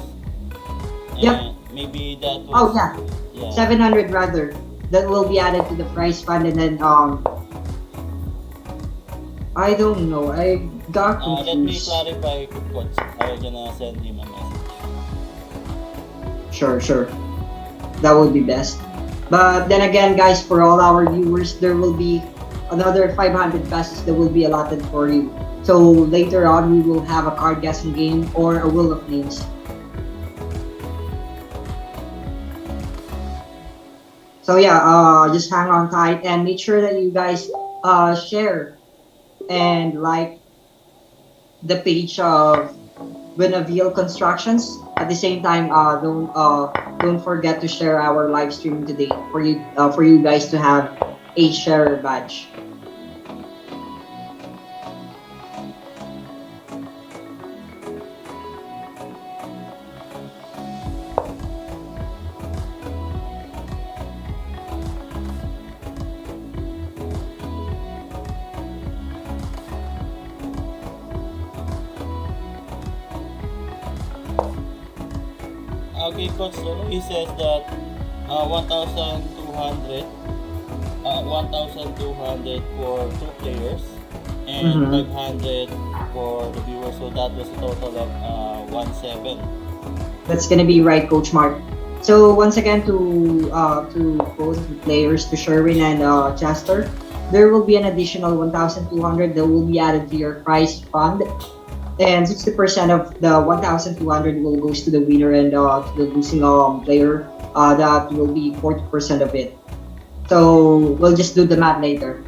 Yep. And maybe that Oh was, yeah, yeah. 700 rather. That will be added to the prize fund, and then I don't know. I got Let me confused. clarify, Coach. I'm gonna send him a message. Sure. That would be best. But then again, guys, for all our viewers, there will be another 500 pesos that will be allotted for you. So later on, we will have a card guessing game or a wheel of names. So yeah, just hang on tight and make sure that you guys share and like the page of Benaviel Constructions. At the same time, don't forget to share our live stream today for you guys to have a share badge. Okay, Coach. So he says that 1,200, 1,200 for two players, and Mm-hmm. 500 for the viewers. So that was a total of 1,700. That's gonna be right, Coach Mark. So once again, to both the players, to Sherwin and Chester, there will be an additional 1,200 that will be added to your prize fund, and 60% of the 1,200 will goes to the winner, and to the losing player, that will be 40% of it. So we'll just do the math later.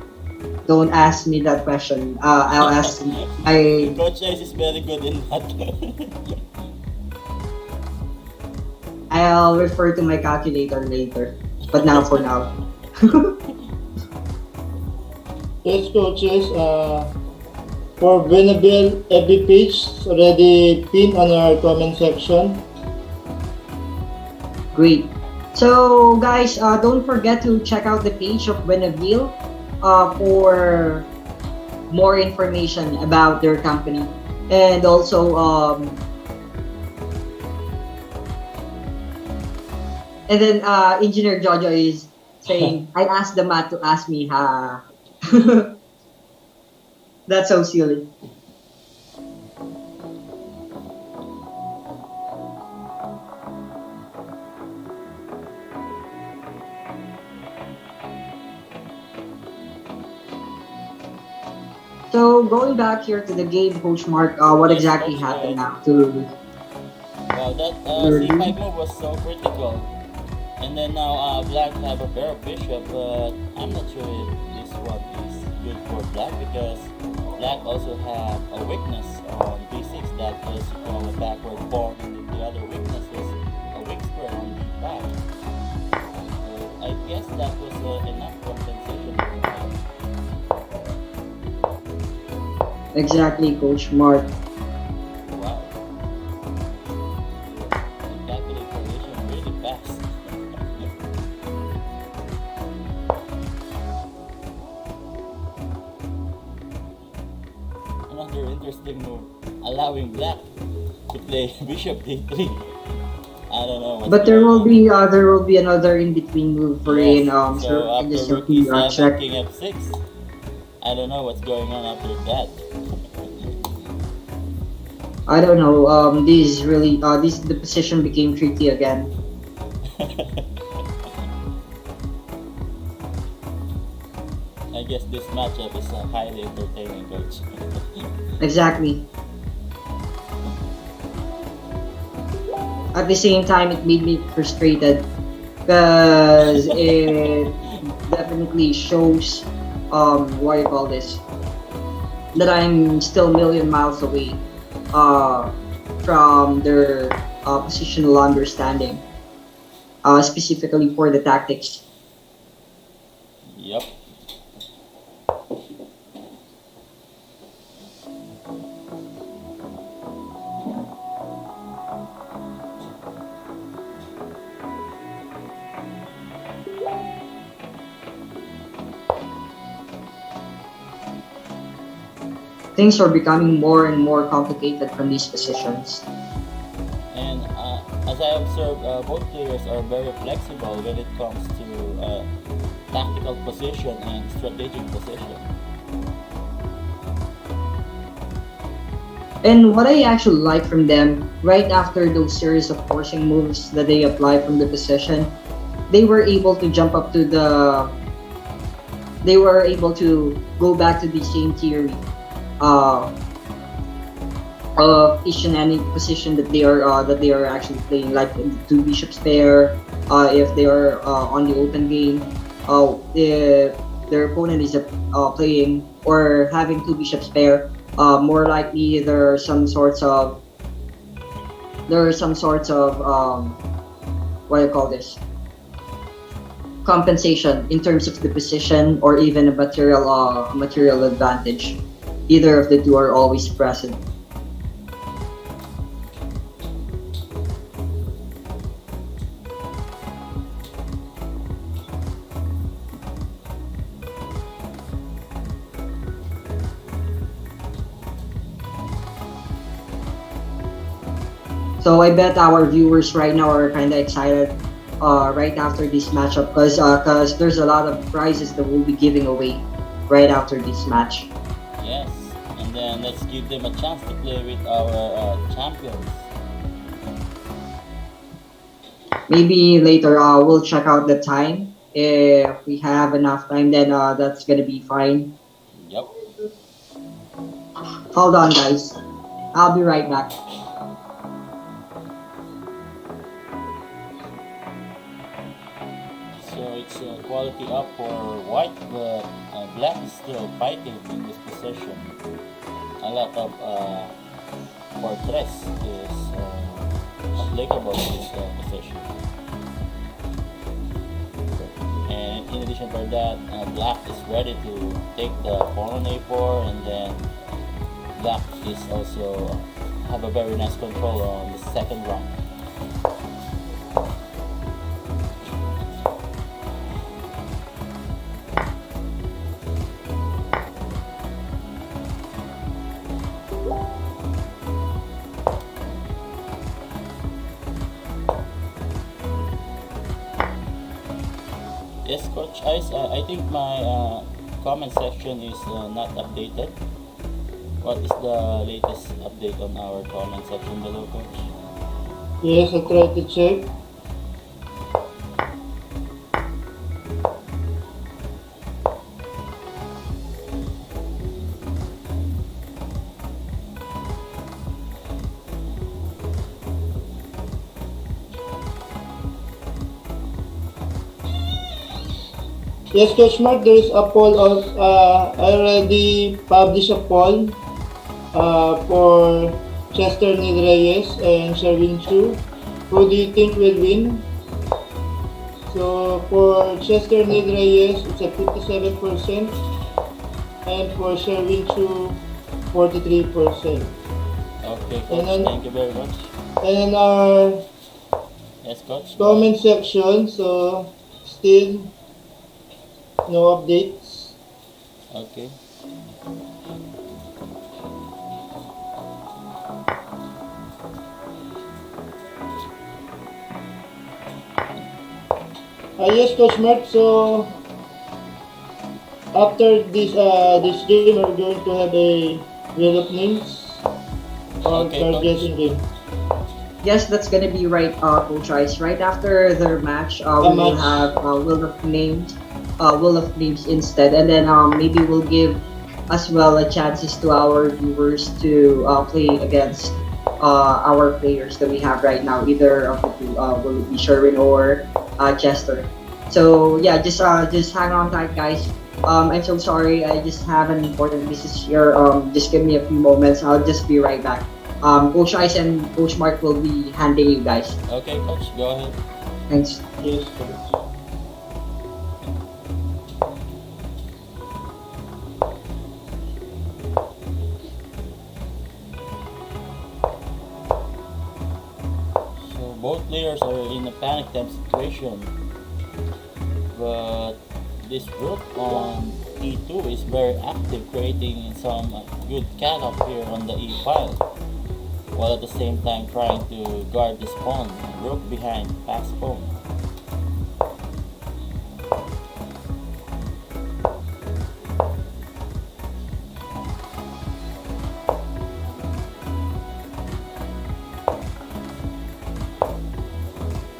Don't ask me that question. I'll ask. I Coach Ice is very good in that. I'll refer to my calculator later. But now for now. Yes, coaches. For Benebiel FB page, it's already pinned on our comment section. Great. So guys, don't forget to check out the page of Beneviel for more information about their company. And also, and then Engineer Jojo is saying, I asked the mat to ask me, ha. That's so silly. So going back here to the game, Coach Mark, what Yes, exactly coach, go happened ahead. now to Well, that Lurdy? C5 move was so critical. And then now Black have a pair of bishop, but I'm not sure if this one is good for Black because Black also have a weakness on b6 that was from a backward pawn, and then the other weakness was a weak square on b5. So I guess that was enough compensation for Black. Exactly, Coach Mark. Wow, the calculation really fast. Another interesting move, allowing Black to play Bishop D3. I don't know what's But there going will on. be another in between move for Yes, in so sir can after just rook simply e7, check. king f6, I don't know what's going on after that. I don't know. This really this the position became tricky again. I guess this matchup is highly entertaining, coach. Exactly. At the same time, it made me frustrated because it definitely shows what do you call this, that I'm still a million miles away uh from their positional understanding, specifically for the tactics. Yep. Things are becoming more and more complicated from these positions. And as I observed, both players are very flexible when it comes to tactical position and strategic position. And what I actually like from them, right after those series of forcing moves that they apply from the position, they were able to jump up to the. They were able to go back to the same theory uh, of each and any position that they are actually playing, like the two bishops pair. If they are on the open game, if their opponent is playing or having two bishops pair, more likely there are some sorts of what do you call this, compensation in terms of the position or even a material advantage. Either of the two are always present. So I bet our viewers right now are kind of excited right after this matchup because there's a lot of prizes that we'll be giving away right after this match. Yes, and then let's give them a chance to play with our champions. Maybe later we'll check out the time. If we have enough time, then that's gonna be fine. Yep. Hold on, guys. I'll be right back. So it's quality up for white, but black is still fighting in this position. A lot of fortress is applicable in this position. And in addition to that, black is ready to take the pawn on a4, and then black is also have a very nice control on the second round. Yes, Coach Ice, I think my comment section is not updated. What is the latest update on our comment section below, Coach? Yes, I try to check. Yes, Coach Mark, there is a poll of, I already published a poll for Chester Nid Reyes and Sherwin Chu. Who do you think will win? So for Chester Nid Reyes, it's at 57%, and for Sherwin Chu, 43%. Okay, And coach. then, Thank you very much. and our Yes, coach. Go ahead. comment section, so still no updates. Okay. Yes, Coach Mark, so after this game, we're going to have a wheel of names or Okay, card coach. guessing game. Yes, that's gonna be right, Coach Ice. Right after their match, A we will match. have Will of Names instead, and then maybe we'll give as well a chances to our viewers to play against our players that we have right now. Either of the two, will it be Sherwin or Chester? So yeah, just hang on tight, guys. I'm so sorry. I just have an important business here. Just give me a few moments. I'll just be right back. Coach Ice and Coach Mark will be handling you guys. Okay, coach. Go ahead. Thanks. Yes, Coach. So both players are in a panic time situation, but this rook on e2 is very active, creating some good cat up here on the e file, while at the same time trying to guard this pawn. Rook behind, fast pawn.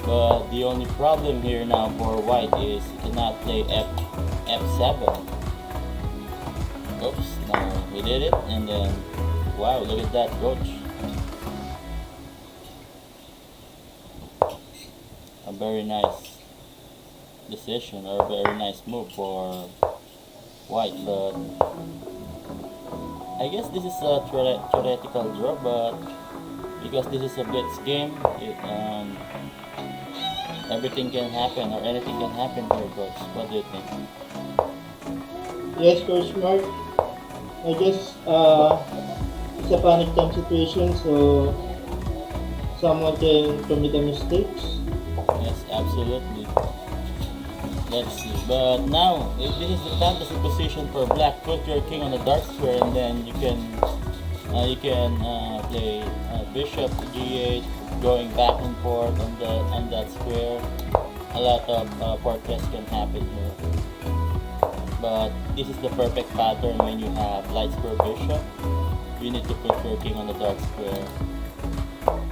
But the only problem here now for white is he cannot play f7. Oops, no, he did it, and then wow, look at that, coach. A very nice decision or a very nice move for white, but I guess this is a theoretical draw, but because this is a blitz game, everything can happen or anything can happen here, coach. What do you think? Yes, Coach Mark. I guess it's a panic time situation, so someone can commit a mistakes. Yes, absolutely. Let's see. But now, if this is the fantasy position for black, put your king on the dark square, and then you can play bishop g8, going back and forth on that square. A lot of portraits can happen here. But this is the perfect pattern when you have light square bishop. You need to put your king on the dark square,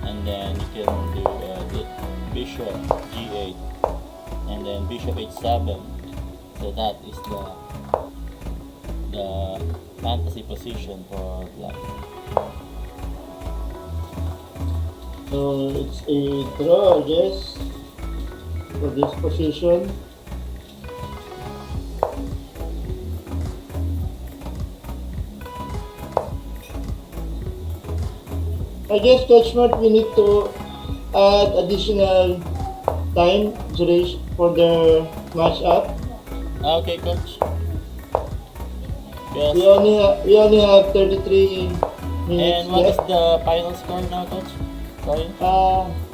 and then you can do the bishop g8, and then bishop h7. So that is the fantasy position for black. So it's a draw, I guess, for this position. I guess, Coach Mark, we need to add additional time duration for the match up. Okay, coach. We Yes. only have 33 minutes And what is left. the final score now, coach? Sorry.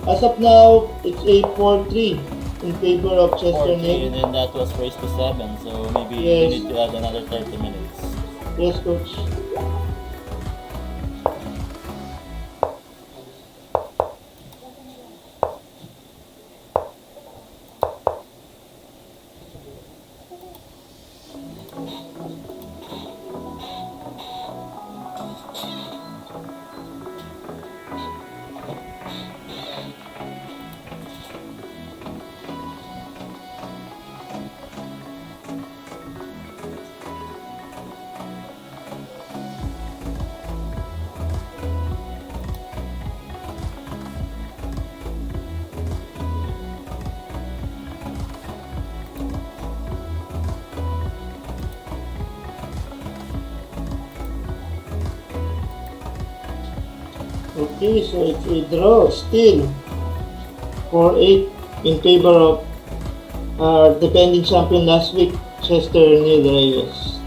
As of now, it's a 4-3 in favor of Chester 40, and Ned. then that was raised to 7, so maybe you Yes, need to add another 30 minutes. yes, Coach. Okay, so it's a draw still. 4-8 in favor of our defending champion last week, Chester Neil Reyes.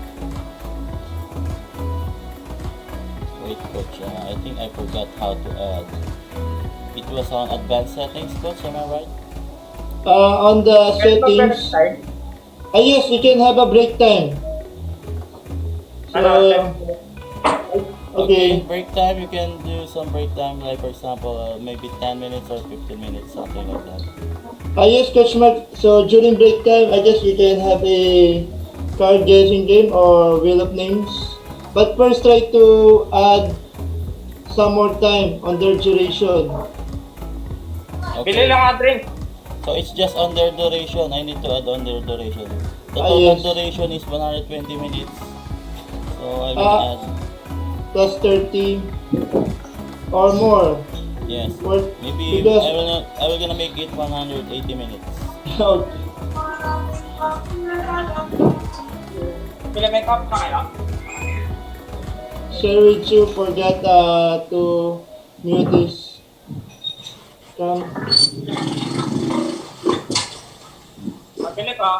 Wait, coach. I think I forgot how to add. It was on advanced settings, coach. Am I right? On the Pwede ba break settings, time? yes, we can have a break time. Ano, So, okay. Break time. You can do some break time, like for example, maybe 10 minutes or 15 minutes, something like that. Yes, Coach Mark. So during break time, I guess we can have a card guessing game or wheel of names. But first, try to add some more time on their duration. Bili Okay. lang nga drink. So it's just on their duration. I need to add on their duration. The Ah, total yes. duration is 120 minutes. So I'm Ah. gonna add. Plus 30 or more. Yes. For, Maybe because, I will gonna make it 180 minutes. okay. Bili make up pa kayo? Share with you, forgot to mute this cam. Mabili ko.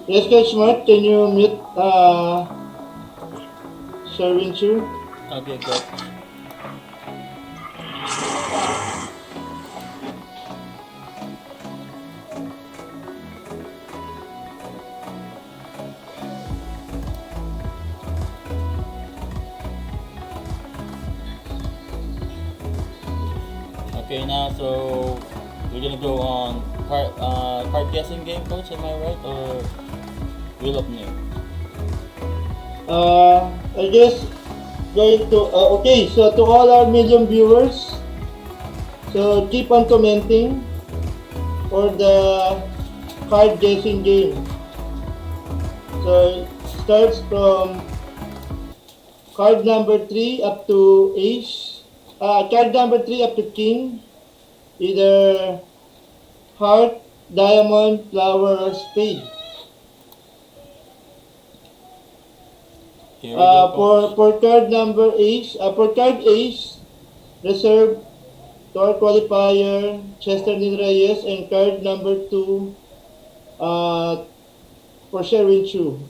Yes, Coach Mark, can you mute share with you? Okay, coach. Okay, now so we're gonna go on card guessing game, coach. Am I right, or wheel of name? I guess going to okay. So to all our million viewers, so keep on commenting for the card guessing game. So it starts from card number 3 up to ace. Card number 3 up to king. Either heart, diamond, flower, or spade. Here we go, coach. For card number ace, for card ace, reserve Tor qualifier, Chester Nil Reyes, and card number 2 for Sherwin Chu.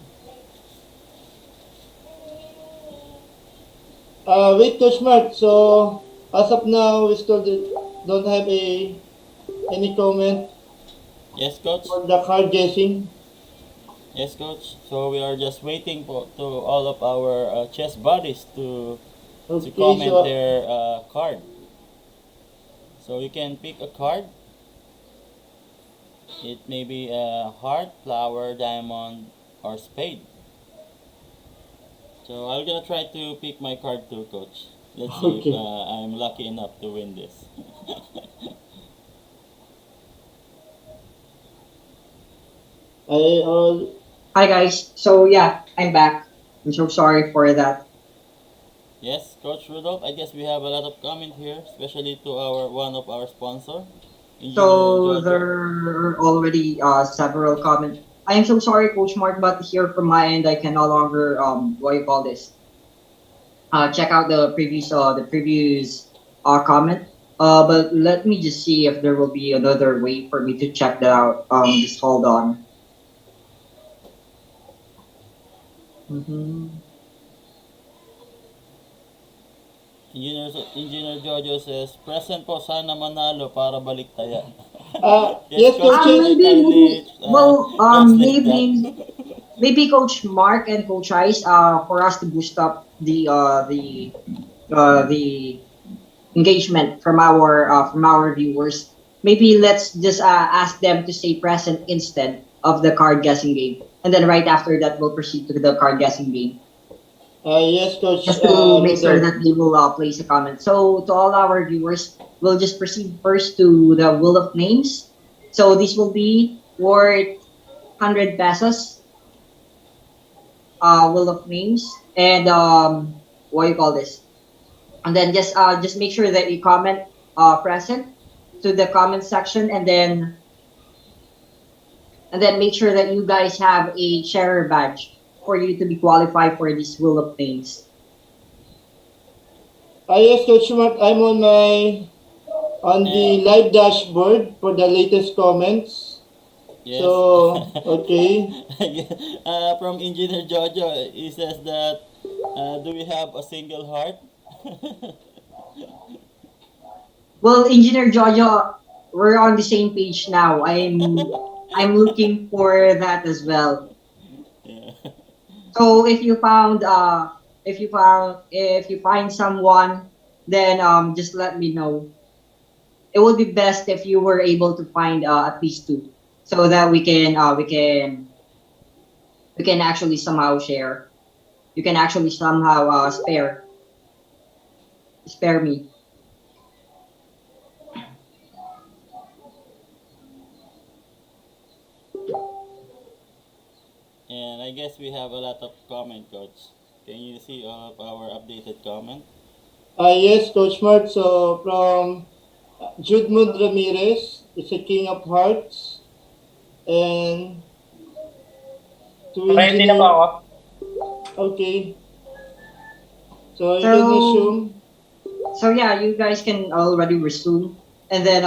Wait, Coach Mark. So as of now, we still don't have any comment Yes, coach. for the card guessing. Yes, coach. So we are just waiting for to all of our chess buddies to Okay, comment so their card. So you can pick a card. It may be a heart, flower, diamond, or spade. So I'm gonna try to pick my card too, coach. Let's see Okay. if I'm lucky enough to win this. I Hi guys. So yeah, I'm back. I'm so sorry for that. Yes, Coach Rudolph. I guess we have a lot of comment here, especially to our one of our sponsor, Engineer So Jojo. there are already several comments. I am so sorry, Coach Mark, but here from my end, I can no longer what do you call this? Check out the previous comment. But let me just see if there will be another way for me to check that out. Just hold on. Mhm. Engineer Jojo says, present po sana manalo para baliktayan. yes, Yes, Coach, coaches. can you Maybe, kindly well, translate that? maybe Coach Mark and Coach Ice, for us to boost up the engagement from our viewers. Maybe let's just ask them to say present instead of the card guessing game, and then right after that we'll proceed to the card guessing game, Yes, coach. just to make sure Rudolph. that they will place a comment. So to all our viewers, we'll just proceed first to the wheel of names. So this will be worth 100 pesos. Wheel of names, and what do you call this? And then just make sure that you comment present to the comment section, and then make sure that you guys have a sharer badge for you to be qualified for this wheel of names. Yes, Coach Mark, I'm on the live dashboard for the latest comments. Yes. So, okay. From Engineer Jojo, he says that, do we have a single heart? Well, Engineer Jojo, we're on the same page now. I'm looking for that as well. Yeah. So if you find someone, then just let me know. It would be best if you were able to find at least two, so that we can actually somehow share. You can actually somehow spare me. And I guess we have a lot of comment, Coach. Can you see all of our updated comment? Yes, Coach Mark. So, from Judmund Ramirez, it's a King of Hearts. And to Ready na po Engineer, ako. okay. So, you can So assume, so yeah, you guys can already resume, and then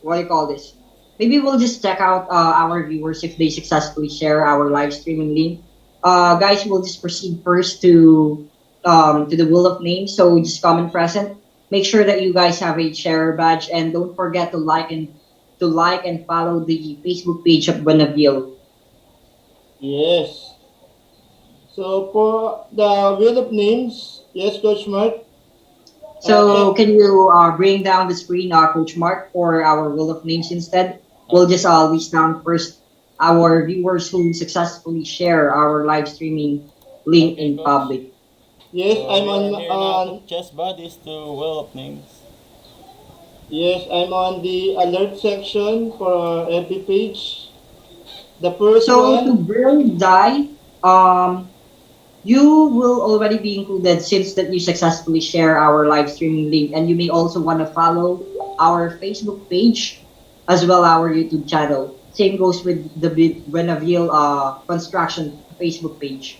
what do you call this? Maybe we'll just check out our viewers if they successfully share our live streaming link. Guys, we'll just proceed first to the wheel of names. So just comment present. Make sure that you guys have a share badge, and don't forget to like and follow the Facebook page of Buenaville. yes. So, for the wheel of names, yes, Coach Mark. So can you bring down the screen, Coach Mark, for our wheel of names instead? We'll just list down first our viewers who successfully share our live streaming link Okay, in Coach. public. Yes, So I'm we on, are here now to Chess Buddies to Wheel of Names. yes, I'm on the alert section for our FB page. The first So to one, Brill Die, you will already be included since that you successfully share our live streaming link, and you may also want to follow our Facebook page as well our YouTube channel. Same goes with the Buenaville construction Facebook page.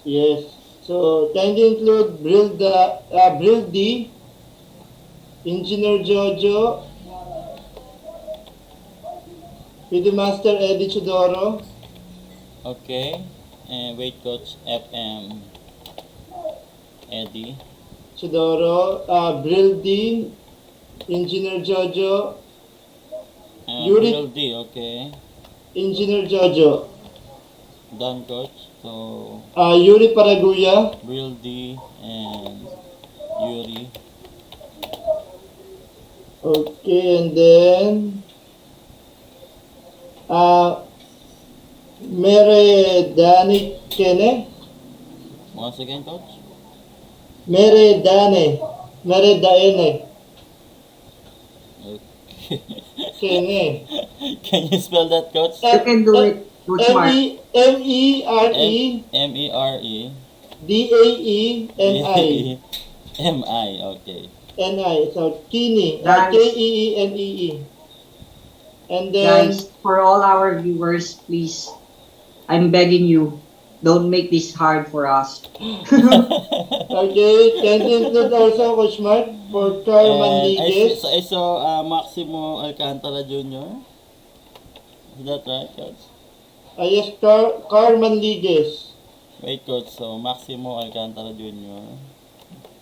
yes. So, kindly include Brill D, Engineer Jojo, PD Master Eddie Chidoro, Okay. And wait, Coach. FM Eddie. Brill D, Engineer Jojo, And Yuri- Real D, okay. Engineer Jojo, Done, Coach. So, Yuri Paraguya, Real D and Yuri. okay, and then Mere Dani Kene, Once again, Coach. Mere Dane, Mere Daene, Okay. Kene, Can you spell that, Coach? You can do it, Coach Mark. Mere M-E-R-E. Daeni, M-I. Okay. Ni, so Kini, Guys. Keenee. And then, Guys, for all our viewers, please, I'm begging you, don't make this hard for us. okay, can you include also, Coach Mark, for Carmen And Ligues? I saw Maximo Alcantara Jr. Is that right, Coach? Yes, Carmen Ligues. Wait, Coach. So, Maximo Alcantara Jr.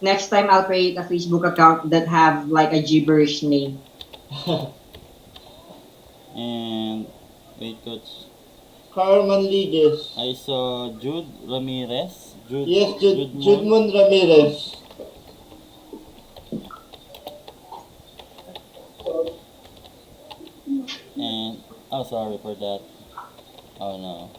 Next time, I'll create a Facebook account that have like a gibberish name. And, wait, Coach. Carmen Ligues. I saw Jude Ramirez. Yes, Moon. Judmund Ramirez. And, oh, sorry for that. Oh, no.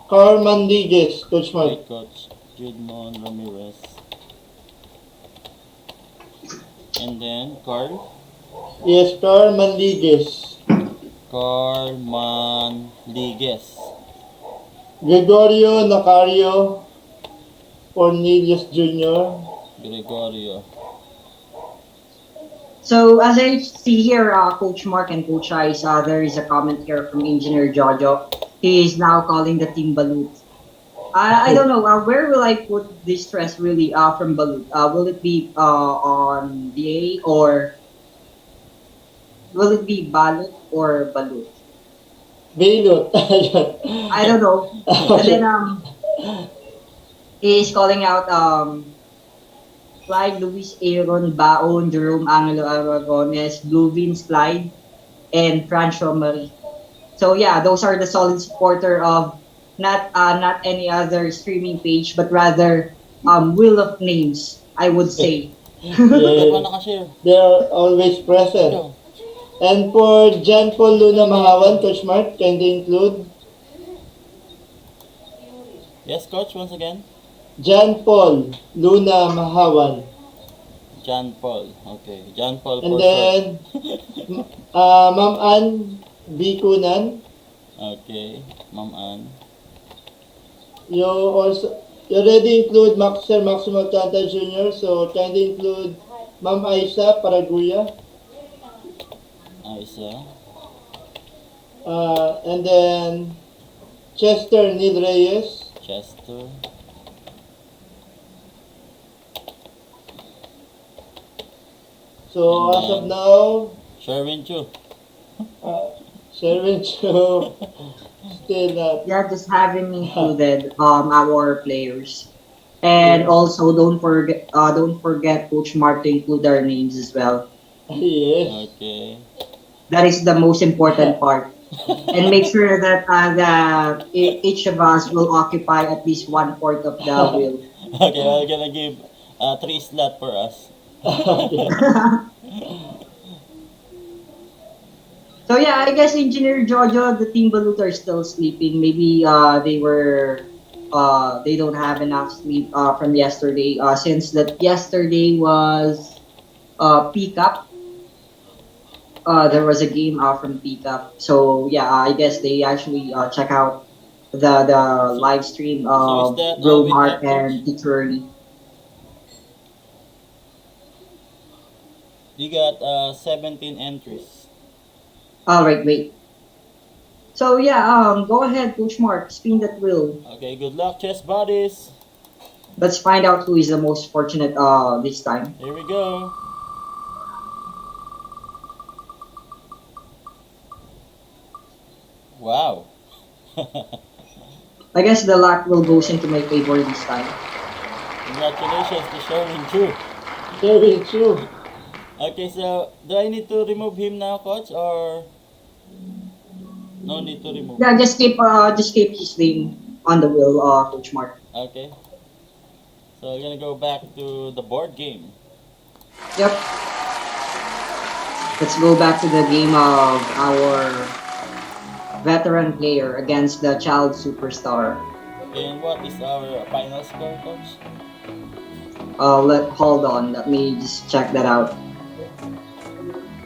Carmen Ligues, Coach Mark. Wait, Coach. Jude Moon Ramirez. And then, Carl. Yes, Carmen Ligues. Carl Manligues. Gregorio Nacario Cornelius Jr. Gregorio. So as I see here, Coach Mark and Coach Ice, there is a comment here from Engineer Jojo. He is now calling the team Balut. I don't know. Where will I put this stress really from Balut? Will it be on BA or will it be Balut or Balut? Bailot. I don't know. And then he's calling out Clyde, Luis Aaron, Baon, Jerome Angelo Aragones, Luvin, Clyde, and Franco Marie. So yeah, those are the solid supporter of not any other streaming page, but rather Wheel of Names, I would say. Dapat Yeah, nakashare. they are always present. Ito. And for John Paul Luna Mahawan, Coach Mark, can they include Yes, coach, once again. John Paul Luna Mahawan? John Paul. Okay, John Paul And for then, short. Ma'am Ann Bikunan, Okay, Ma'am Ann. you already include Sir Maximo Alcantara Jr., so kindly include Ma'am Aisa Paraguya, Isa. and then Chester Neil Reyes, Chester. so And as of then- now, Sherwin Chu. Sherwin Cho still not. Yeah, just having included our players. And also don't forget Coach Mark to include our names as well. Yes. Okay. That is the most important part. And make sure that each of us will occupy at least one fourth of the wheel. Okay, we're gonna give 3 slot for us. So yeah, I guess Engineer Jojo, the team Balut are still sleeping. Maybe they don't have enough sleep from yesterday. Since that yesterday was peak up. There was a game from peak up. So yeah, I guess they actually check out the live stream So is of that all we Bromart have, and coach? Teacher Ernie. You got 17 entries. All right, wait. So yeah, go ahead, Coach Mark, spin that wheel. Okay, good luck, chess buddies. Let's find out who is the most fortunate this time. Here we go. Wow. I guess the luck will goes into my favor this time. Congratulations to Sherwin Chu. Sherwin Cho. Okay, so do I need to remove him now, coach, or no need to remove? Yeah, just keep his name on the wheel, Coach Mark. Okay. So we're gonna go back to the board game. Yep. Let's go back to the game of our veteran player against the child superstar. And what is our final score, coach? Hold on, let me just check that out.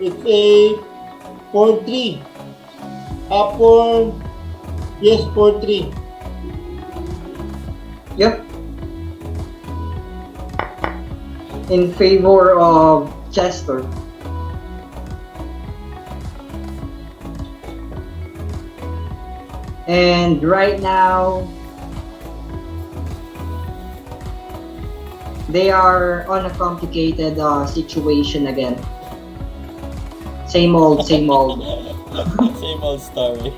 It's a 4-3. Yes, 4-3. Yep. In favor of Chester. And right now, they are on a complicated situation again. Same old, same old. Same old story.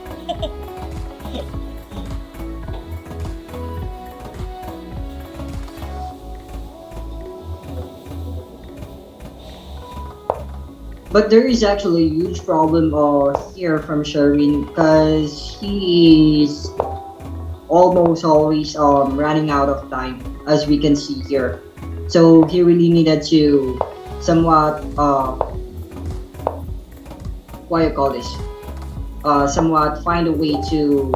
But there is actually a huge problem here from Sherwin because he is almost always running out of time, as we can see here. So he really needed to somewhat what do you call this? Somewhat find a way to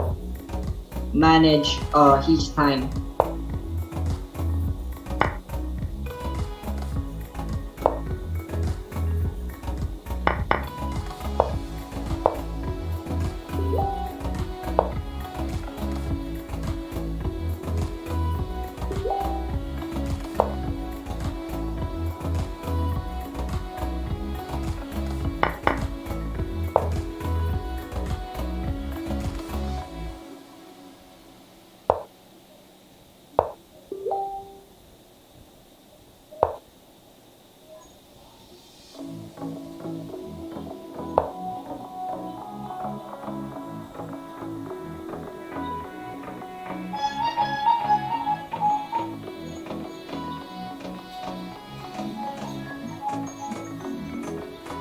manage his time.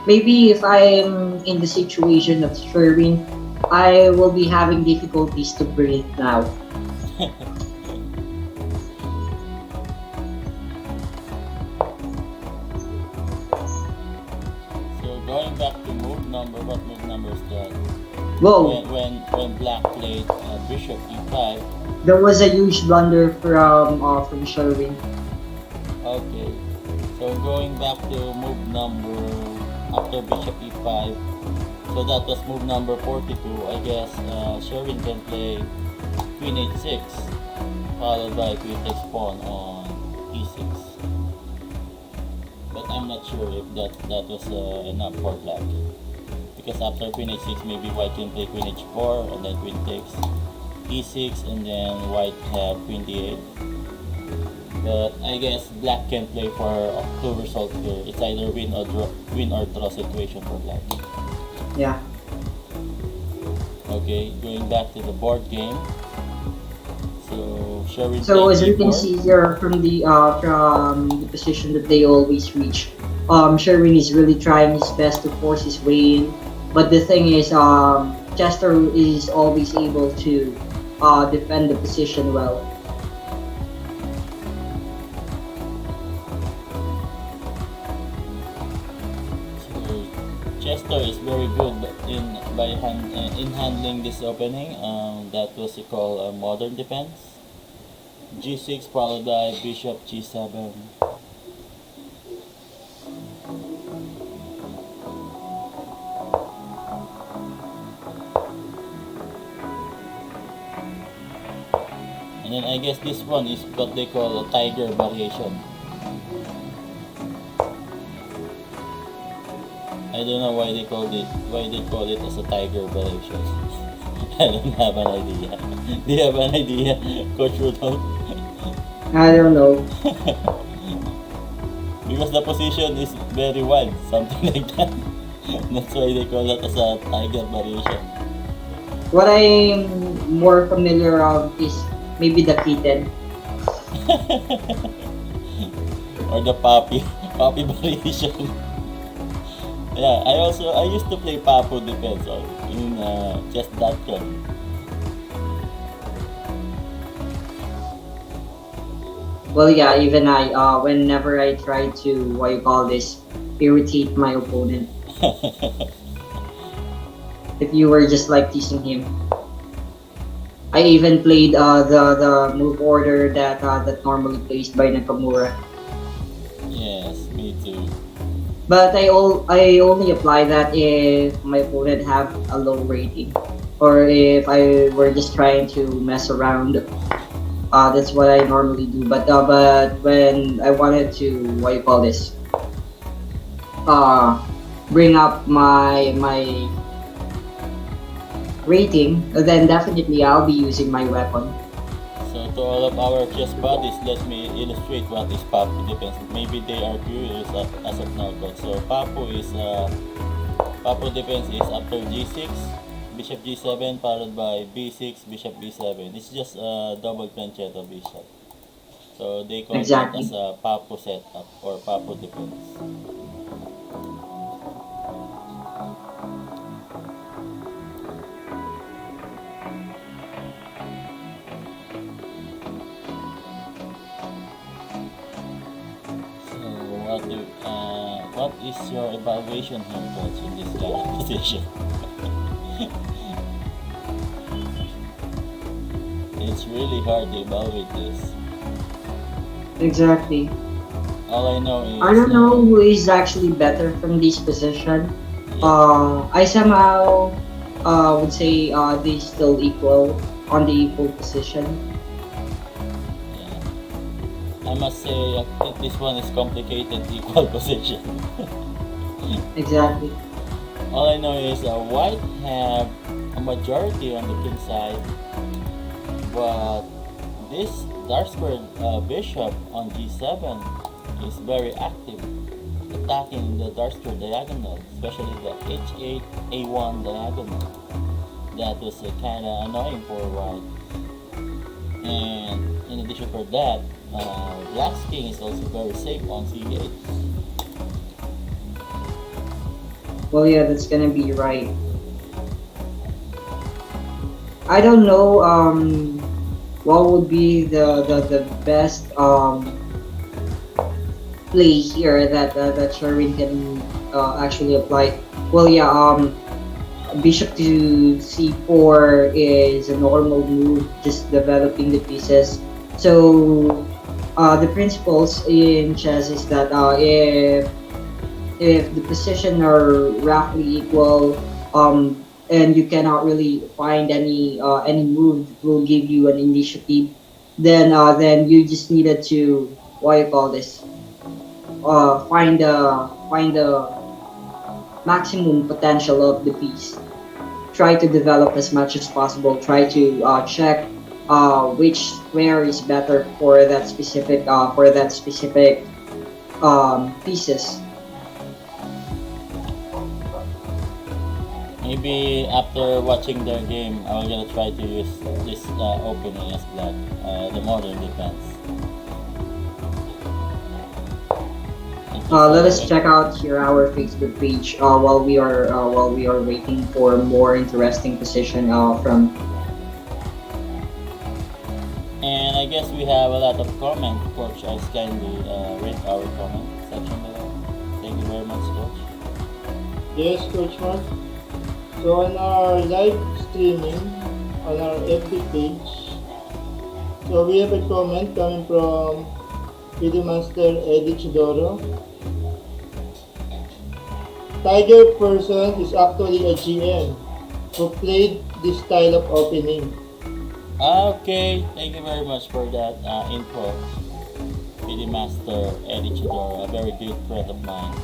maybe if I'm in the situation of Sherwin, I will be having difficulties to breathe now. So going back to move number, what move number is that? Whoa, When Black played Bishop E5. there was a huge blunder from Sherwin. Okay. So going back to move number after Bishop E5. So that was move number 42. I guess Sherwin can play Queen H6 followed by Queen takes pawn on E6. But I'm not sure if that was enough for Black. Because after Queen H6 maybe White can play Queen H4 and then Queen takes E6 and then White have Queen D8. But I guess Black can play for two results here. It's either win or draw situation for Black. Yeah. Okay, going back to the board game. So Sherwin So played as you can E4. see here from the position that they always reach, Sherwin is really trying his best to force his way in. But the thing is, Chester is always able to defend the position well. So Chester is very good in handling this opening. That was called a modern defense. G6 followed by Bishop G7. And then I guess this one is what they call a tiger variation. I don't know why they call it as a tiger variation. I don't have an idea. Do you have an idea, Coach Rudolph? I don't know. Because the position is very wide, something like that. That's why they call it as a tiger variation. What I'm more familiar of is maybe the kitten. Or the puppy variation. Yeah, I used to play Papo Defense in chess.com. Well, yeah, even I, whenever I try to, what you call this, irritate my opponent, if you were just like teasing him. I even played the move order that normally placed by Nakamura. Yes, me too. But I only apply that if my opponent have a low rating, or if I were just trying to mess around. That's what I normally do. But when I wanted to, what you call this, bring up my rating, then definitely I'll be using my weapon. So to all of our chess buddies, let me illustrate what is Papo Defense. Maybe they are curious as of now. So Papo Defense is after G6, Bishop G7 followed by B6, Bishop B7. It's just a double pancetta bishop. So they call Exactly. it as a Papo setup or Papo Defense. So what is your evaluation here, coach, in this kind of position? It's really hard to evaluate this. Exactly. All I know is I don't know who is actually better from this position. I somehow would say they still equal on the equal position. yeah. I must say I think this one is complicated equal position. Exactly. All I know is white have a majority on the king side, but this dark square bishop on g7 is very active, attacking the dark square diagonal, especially the h8 a1 diagonal. That was kind of annoying for white. And in addition for that, black's king is also very safe on c8. Well, yeah, that's gonna be right. I don't know. What would be the best play here that Sherwin can actually apply? Well, yeah. Bishop to c4 is a normal move, just developing the pieces. So the principles in chess is that if the position are roughly equal, and you cannot really find any move that will give you an initiative, then you just needed to, what you call this, find the maximum potential of the piece. Try to develop as much as possible. Try to check which square is better for that specific pieces. Maybe after watching their game, I'm gonna try to use this opening as black, the modern defense. Thank you Let for us check out here our Facebook page while we are waiting for more interesting position from. And I guess we have a lot of comment. Coach, I kindly read our comment section below. Thank you very much, Coach. Yes, Coach Mark. So on our live streaming, on our FB page, so we have a comment coming from Video Master Eddie Chidoro. Tiger Person is actually a GM who played this style of opening. Okay, thank you very much for that info. PD Master Eddie Chidoro, a very good friend of mine.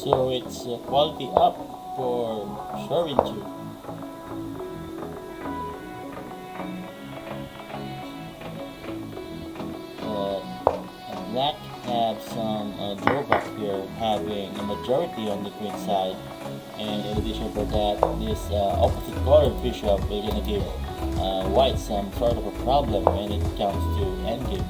So it's quality up for Sherwin too. Black have some drawback here, having a majority on the queen side, and in addition for that, this opposite colored bishop will gonna give white some sort of a problem when it comes to endgame.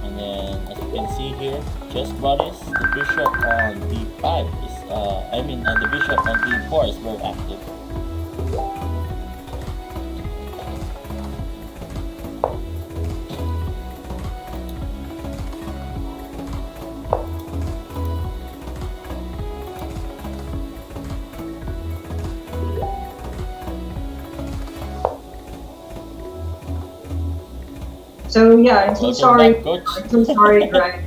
And then, as you can see here, chess bodies, the bishop on d5 is, the bishop on d4 is very active. So yeah, I'm so Welcome sorry. back, coach. I'm so sorry, Greg.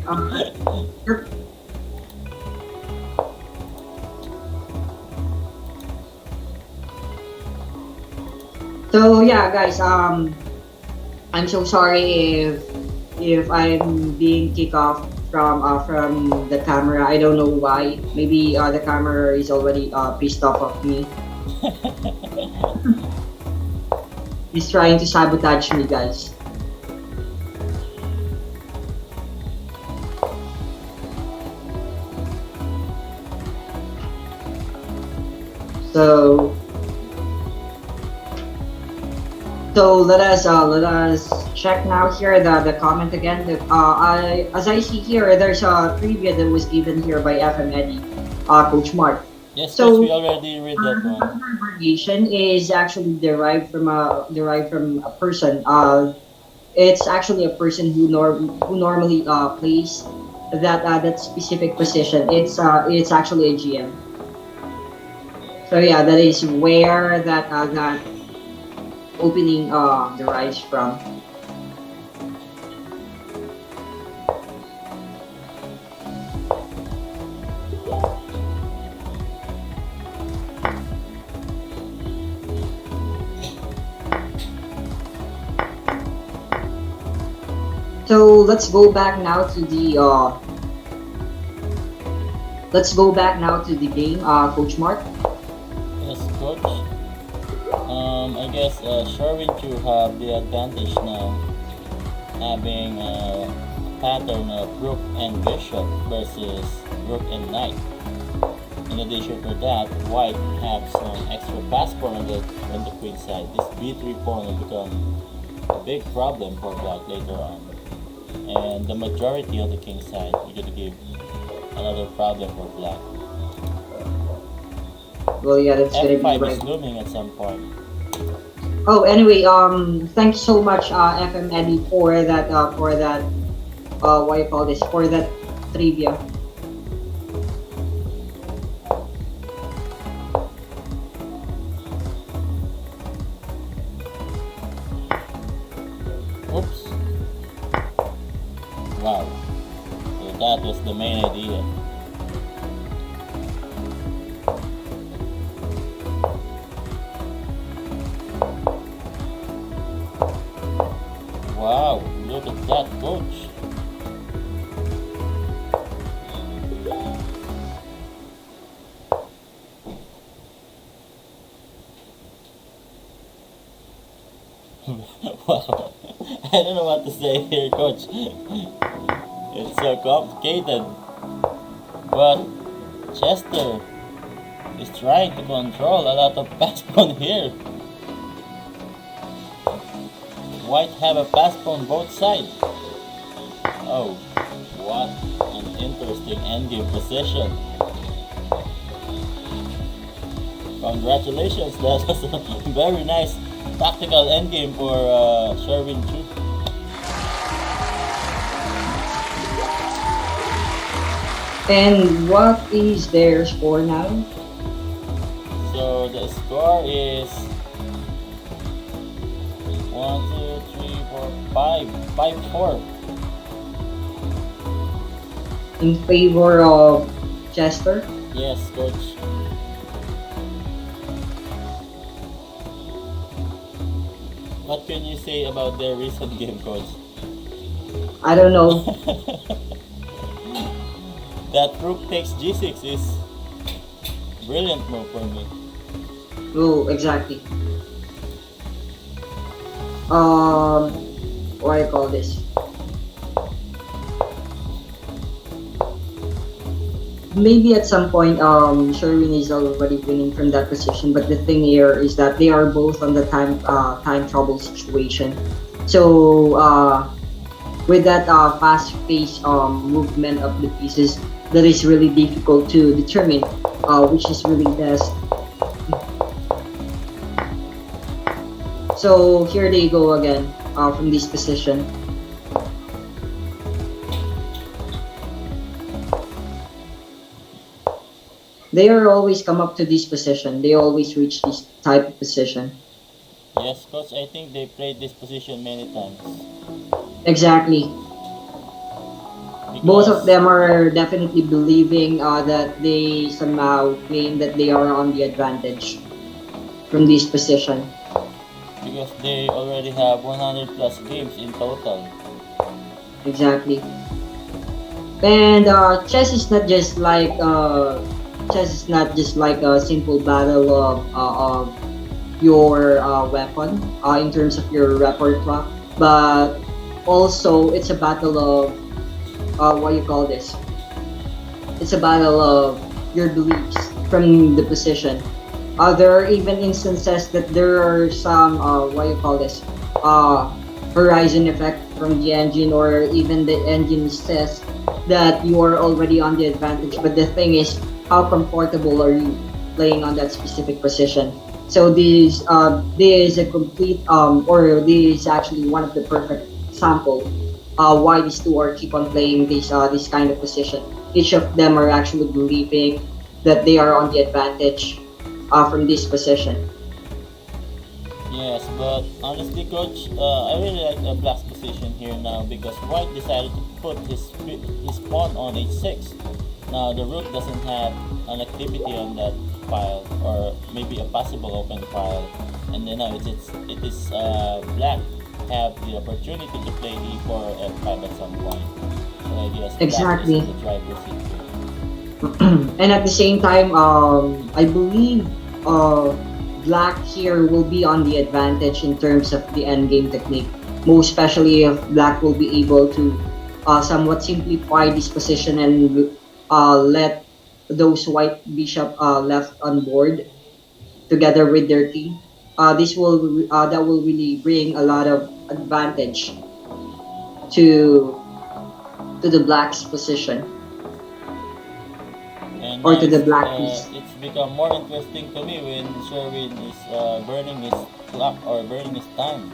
You're- so yeah, guys. I'm so sorry if I'm being kicked off from the camera. I don't know why. Maybe the camera is already pissed off of me. He's trying to sabotage me, guys. So let us check now here the comment again. As I see here, there's a trivia that was given here by FM Eddie, Coach Mark. Yes, So coach, we already read that one. number variation is actually derived from a person. It's actually a person who normally plays that specific position. It's actually a GM. So yeah, that is where that opening derives from. So let's go back now to the game, Coach Mark. Yes, coach. I guess Sherwin Chu have the advantage now, having a pattern of rook and bishop versus rook and knight. In addition to that, white have some extra pass pawn on the queen side. This b3 pawn will become a big problem for black later on. And the majority on the king side is going to give another problem for black. Well, yeah, that's gonna be f5 right. is looming at some point. Oh, anyway, thanks so much, FM Eddie, what you call this, for that trivia. Oops. Wow. So that was the main idea. Wow, look at that, coach. Wow. I don't know what to say here, coach. It's so complicated. But Chester is trying to control a lot of pass pawn here. White have a pass pawn both sides. Oh, what an interesting endgame position. Congratulations, that was a very nice tactical endgame for Sherwin Chu. And what is their score now? So the score is 1, 2, 3, 4, 5, 5-4. In favor of Chester? Yes, coach. What can you say about their recent game, coach? I don't know. That rook takes g6 is brilliant move for me. Oh, exactly. What do I call this? Maybe at some point, Sherwin is already winning from that position. But the thing here is that they are both on the time trouble situation. So with that fast-paced movement of the pieces, that is really difficult to determine which is really best. So here they go again from this position. They are always come up to this position. They always reach this type of position. Yes, coach, I think they played this position many times. Exactly. Both of Because, them are definitely believing that they somehow claim that they are on the advantage from this position. because they already have 100 plus games in total. Exactly. And chess is not just like a simple battle of your weapon in terms of your repertoire, but also it's a battle of what you call this. It's a battle of your beliefs from the position. There are even instances that there are some what you call this horizon effect from the engine, or even the engine says that you are already on the advantage. But the thing is, how comfortable are you playing on that specific position? So this is a complete or this is actually one of the perfect example why these two are keep on playing this kind of position. Each of them are actually believing that they are on the advantage from this position. Yes, but honestly, coach, I really like Black's position here now because White decided to put his pawn on h6. Now the rook doesn't have an activity on that file, or maybe a possible open file, and then now it is Black have the opportunity to play e4 or f5 at some point. So I guess black is Exactly. in the driver's seat here. And at the same time, I believe black here will be on the advantage in terms of the endgame technique. Most especially if black will be able to somewhat simplify this position and let those white bishop left on board together with their king. This will that will really bring a lot of advantage to the black's position And or now to the black piece. it's become more interesting to me when Sherwin is burning his clock or burning his time.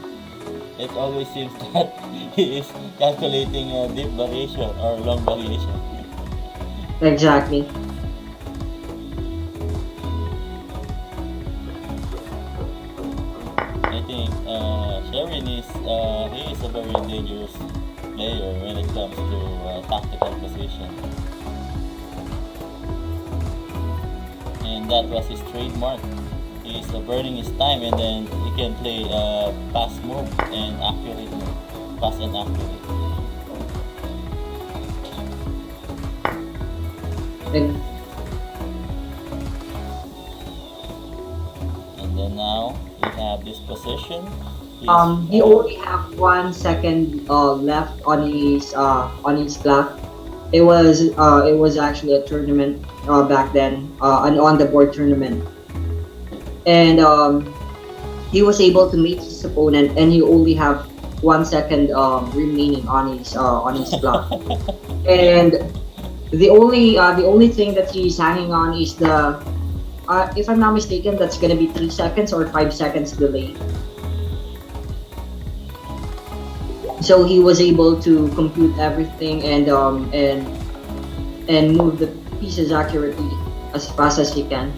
It always seems that he is calculating a deep variation or long variation. Exactly. I think Sherwin is he is a very dangerous player when it comes to tactical position, and that was his trademark. He is burning his time, and then he can play fast move and accurate move, fast and accurate. And, And then now we have this position. he only have 1 second left on his clock. It was actually a tournament back then, an on the board tournament, and he was able to meet his opponent, and he only have 1 second remaining on his clock. And the only thing that he's hanging on is the if I'm not mistaken, that's gonna be 3 seconds or 5 seconds delay. So he was able to compute everything and move the pieces accurately as fast as he can.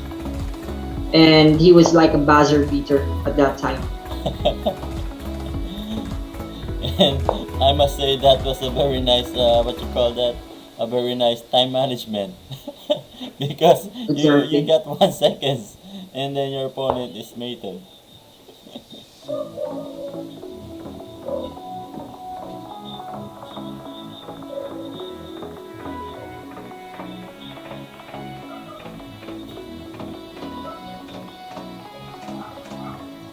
And he was like a buzzer beater at that time. And I must say that was a very nice, what you call that, a very nice time management. Because you Exactly. got 1 second and then your opponent is mated.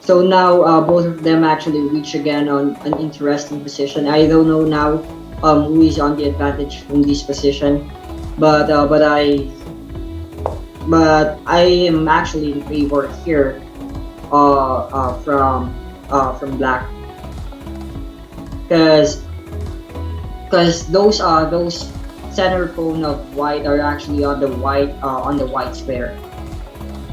So now both of them actually reach again on an interesting position. I don't know now who is on the advantage from this position, but I am actually in favor here from black because those center cone of white are actually on the white square.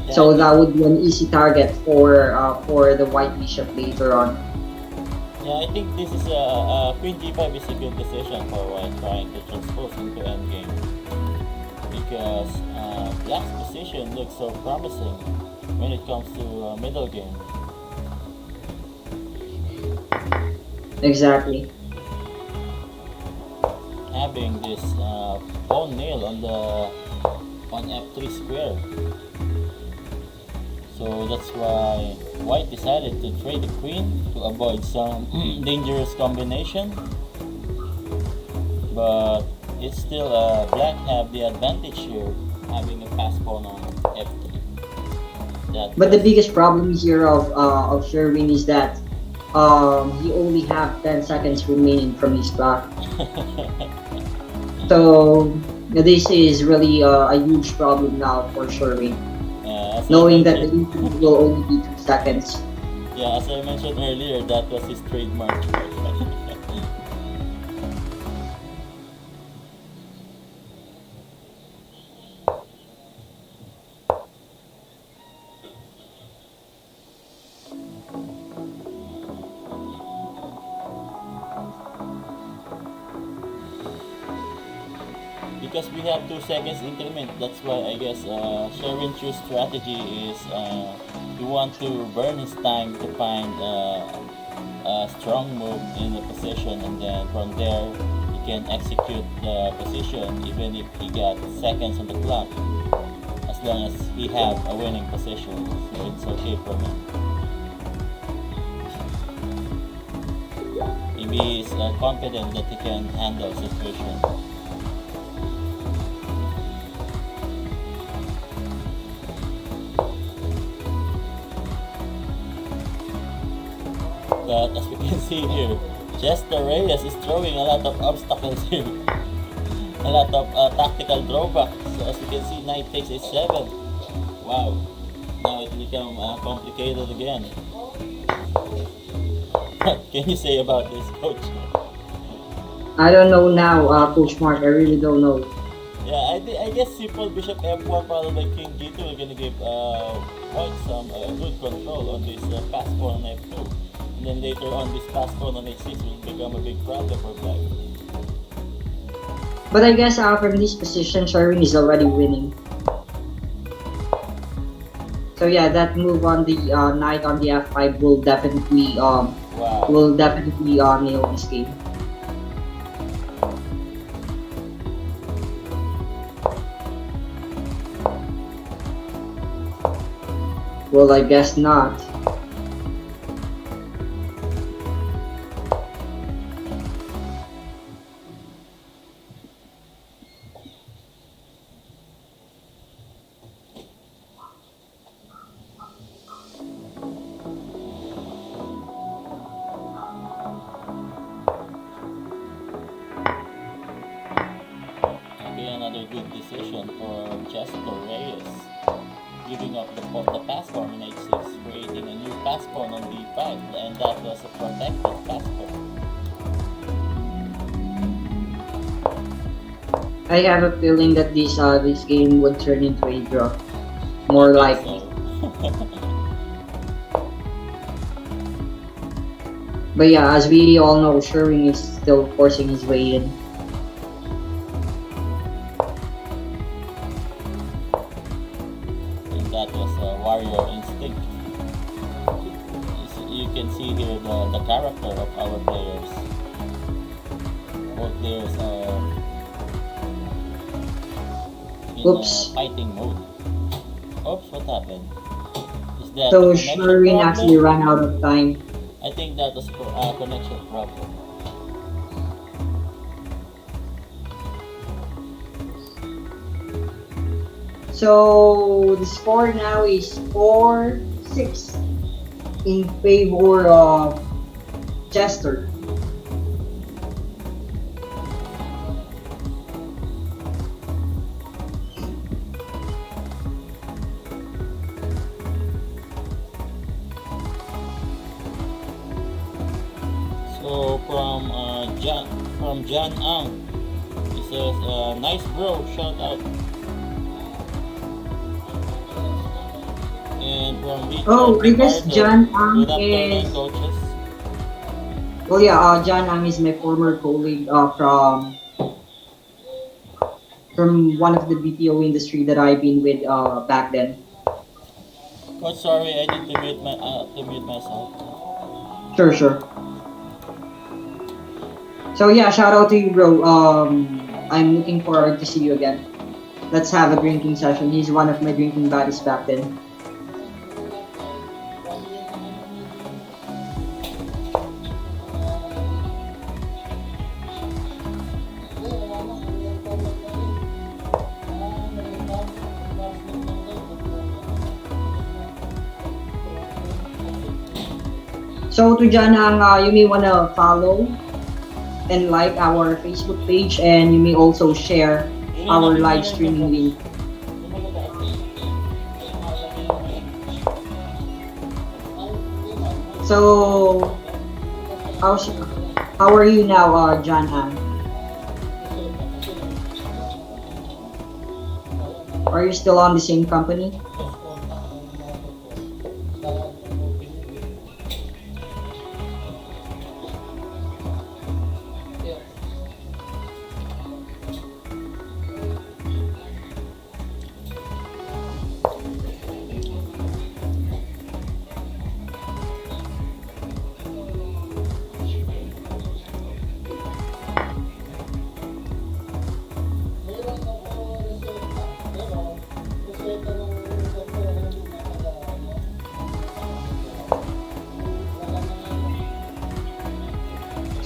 Yeah, I So think, that would be an easy target for the white bishop later on. yeah, I think this is a queen g5 is a good decision for white trying to transpose into endgame because black's position looks so promising when it comes to middle game. Exactly. Having this pawn nail on f3 square. So that's why white decided to trade the queen to avoid some dangerous combination. But it's still black have the advantage here, having a fast pawn on f3. That But the was biggest problem here of Sherwin is that he only have 10 seconds remaining from his clock. So this is really a huge problem now for Sherwin, as I knowing that the mentioned, lead will only be 2 seconds. yeah, as I mentioned earlier, that was his trademark. Because we have 2 seconds increment, that's why I guess Sherwin Chu's strategy is he want to burn his time to find a strong move in the position, and then from there he can execute the position even if he got seconds on the clock, as long as he have a winning position, so it's okay for me. Maybe he's confident that he can handle situation. But as we can see here, Chester Reyes is throwing a lot of obstacles here. A lot of tactical drawbacks. So as you can see, knight takes h7. Wow. Now it become complicated again. What can you say about this, coach? I don't know now, Coach Mark. I really don't know. Yeah, I guess simple bishop f1 followed by king g2 are gonna give white some good control on this pass pawn on f2. And then later on, this pass pawn on h6 will become a big problem for black. But I guess from this position, Sherwin is already winning. So yeah, that move on the knight on the f5 will definitely Wow. nail this game. Well, I guess not. Okay, another good decision for Chester Reyes. Giving up the pass pawn on h6, creating a new pass pawn on d5, and that was a protected pass pawn. I have a feeling that this game would turn into a draw. More likely. So, But yeah, as we all know, Sherwin is still forcing his way in. and that was a warrior instinct. You can see here the character of our players. Both players are in Oops. fighting mode. Oops, what happened? Is that a So connection Sherwin problem? actually ran out of time. I think that was a connection problem. So the score now is 4-6 in favor of Chester. So from John Ang, he says, "Nice bro, shout out." And from Richard Oh, I guess Ricardo, John Ang good afternoon, is. coaches. Well, yeah, John Ang is my former colleague from one of the BPO industry that I've been with back then. Coach, sorry, I need to mute myself. Sure. So yeah, shout out to you, bro. I'm looking forward to see you again. Let's have a drinking session. He's one of my drinking buddies back then. So to Janang, you may wanna follow and like our Facebook page, and you may also share our live streaming link. So how are you now, Janang? Are you still on the same company?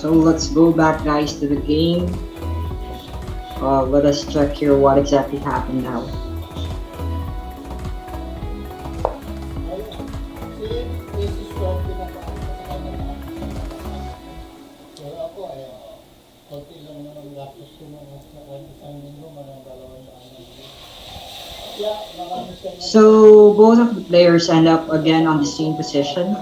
So let's go back, guys, to the game. Let us check here what exactly happened now. So both of the players end up again on the same position.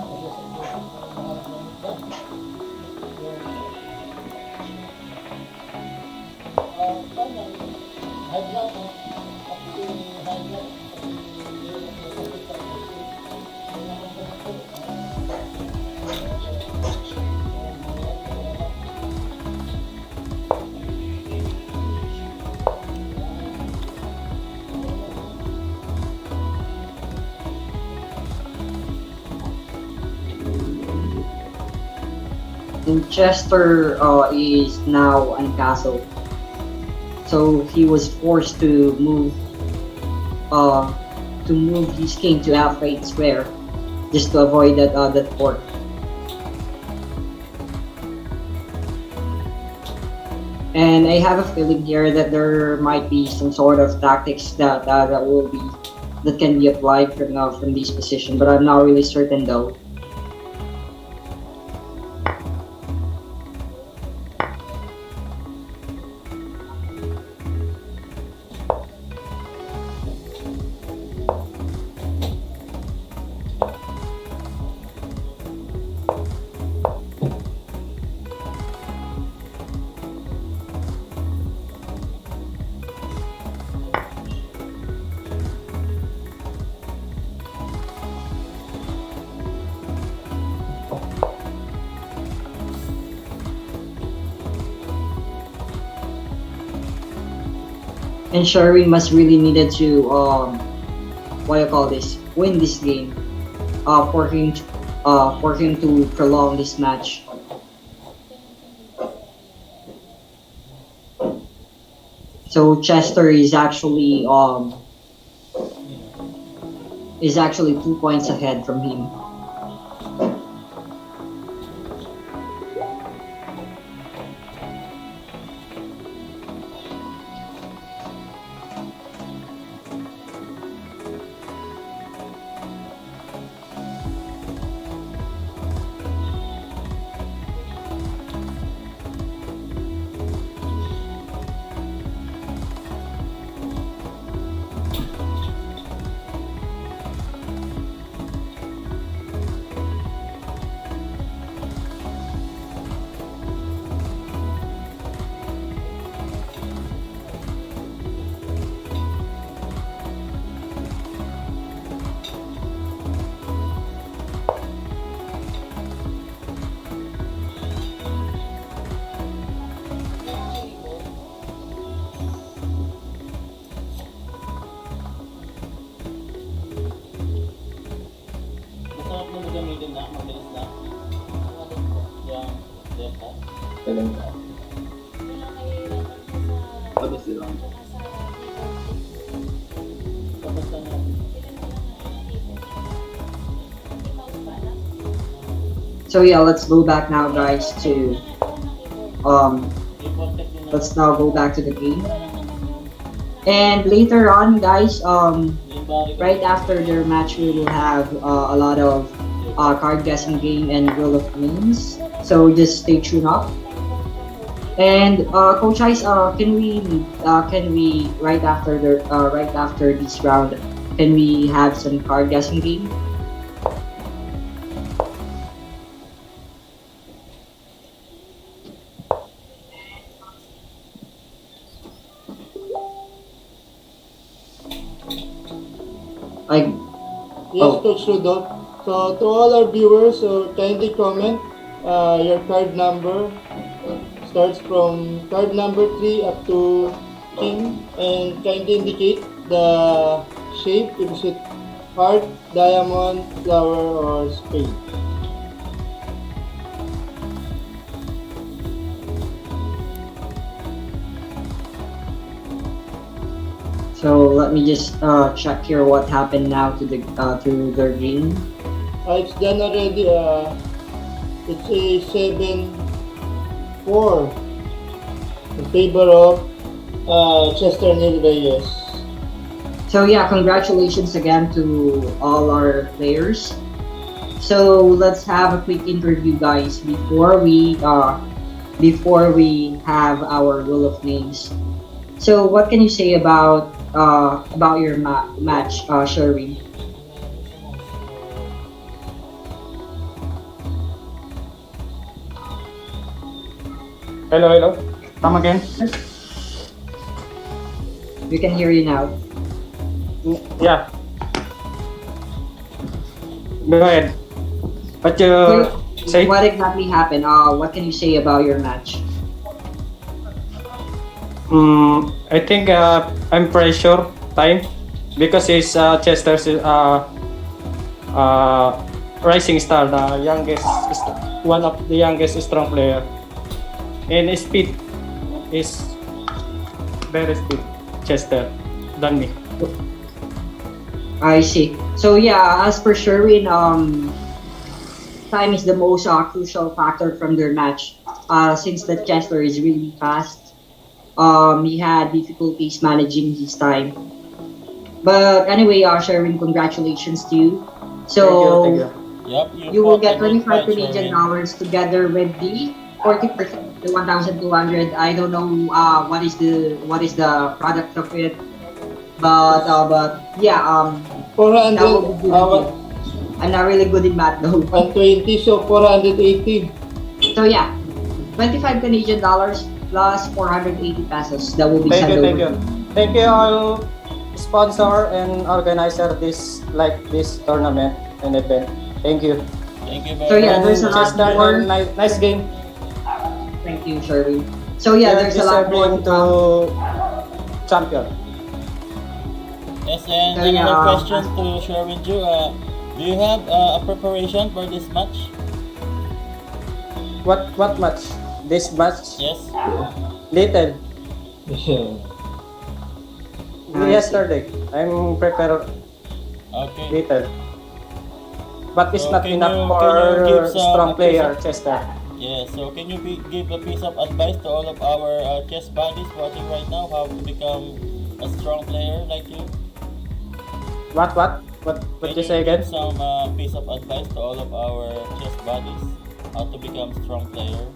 And Chester is now on castle. So he was forced uh, to move his king to F8 square just to avoid that fork. And I have a feeling here that there might be some sort of tactics that can be applied from this position, but I'm not really certain though. And Sherwin must really needed to what do you call this, win this game for him to prolong this match. So Chester is actually 2 points ahead from him. Masarap na gamitin na, mabilis na. Yung delta. Tapos na nga. So yeah, let's go back now, guys, to Reported nyo na. let's now go back to the game. And later on, guys, Yung bari ko. right after their match, we will have a lot of card guessing game and Wheel of Names. So just stay tuned up. And Coach Ice, can we right after this round, can we have some card guessing game? Like, Yes, Oh. Coach Rudolph. So to all our viewers, so kindly comment your card number. Starts from card number 3 up to king, and kindly indicate the shape, if it's heart, diamond, flower, or spade. so let me just check here what happened now to their game. It's done already. It's a 7 4 in favor of Chester Neil Reyes. So yeah, congratulations again to all our players. So let's have a quick interview, guys, before we have our Wheel of Names. So what can you say about your match, Sherwin? Hello, hello. Come again? We can hear you now. Yeah. Go ahead. What you say? What exactly happened? What can you say about your match? I think I'm pressure time because it's Chester's rising star, the youngest, one of the youngest strong player, and speed is very speed Chester than me. I see. So yeah, as per Sherwin, time is the most crucial factor from their match. Since the Chester is really fast, he had difficulties managing his time. But anyway, Sherwin, congratulations to you. So Thank you. Yep, you will fought get a good 25 fight, Canadian Sherwin. dollars together with the 40%, the 1,200. I don't know what is the product of it, but yeah, that 400, will be good. I'm not really good in math though. 120, so 480. So yeah, 25 Canadian dollars plus 480 pesos. That will be Thank sent you, over. thank you. Thank you all sponsor and organizer this tournament and event. Thank you. Thank you So very yeah, much. there's a lot Chester, more. and nice game. Thank you, Sherwin. So yeah, You're there's a lot more to deserving come. to champion. Yes, and So, another yeah, question to Sherwin Ju. Do you have a preparation for this match? What match? This match? Yes. Little. I Yesterday. I'm prepared Okay. little. But it's So not can enough you for give some strong player, piece Chester. Yeah. So can you give a piece of advice to all of our chess buddies watching right now how to become a strong player like you? What Can you say again? give some piece of advice to all of our chess buddies how to become strong player?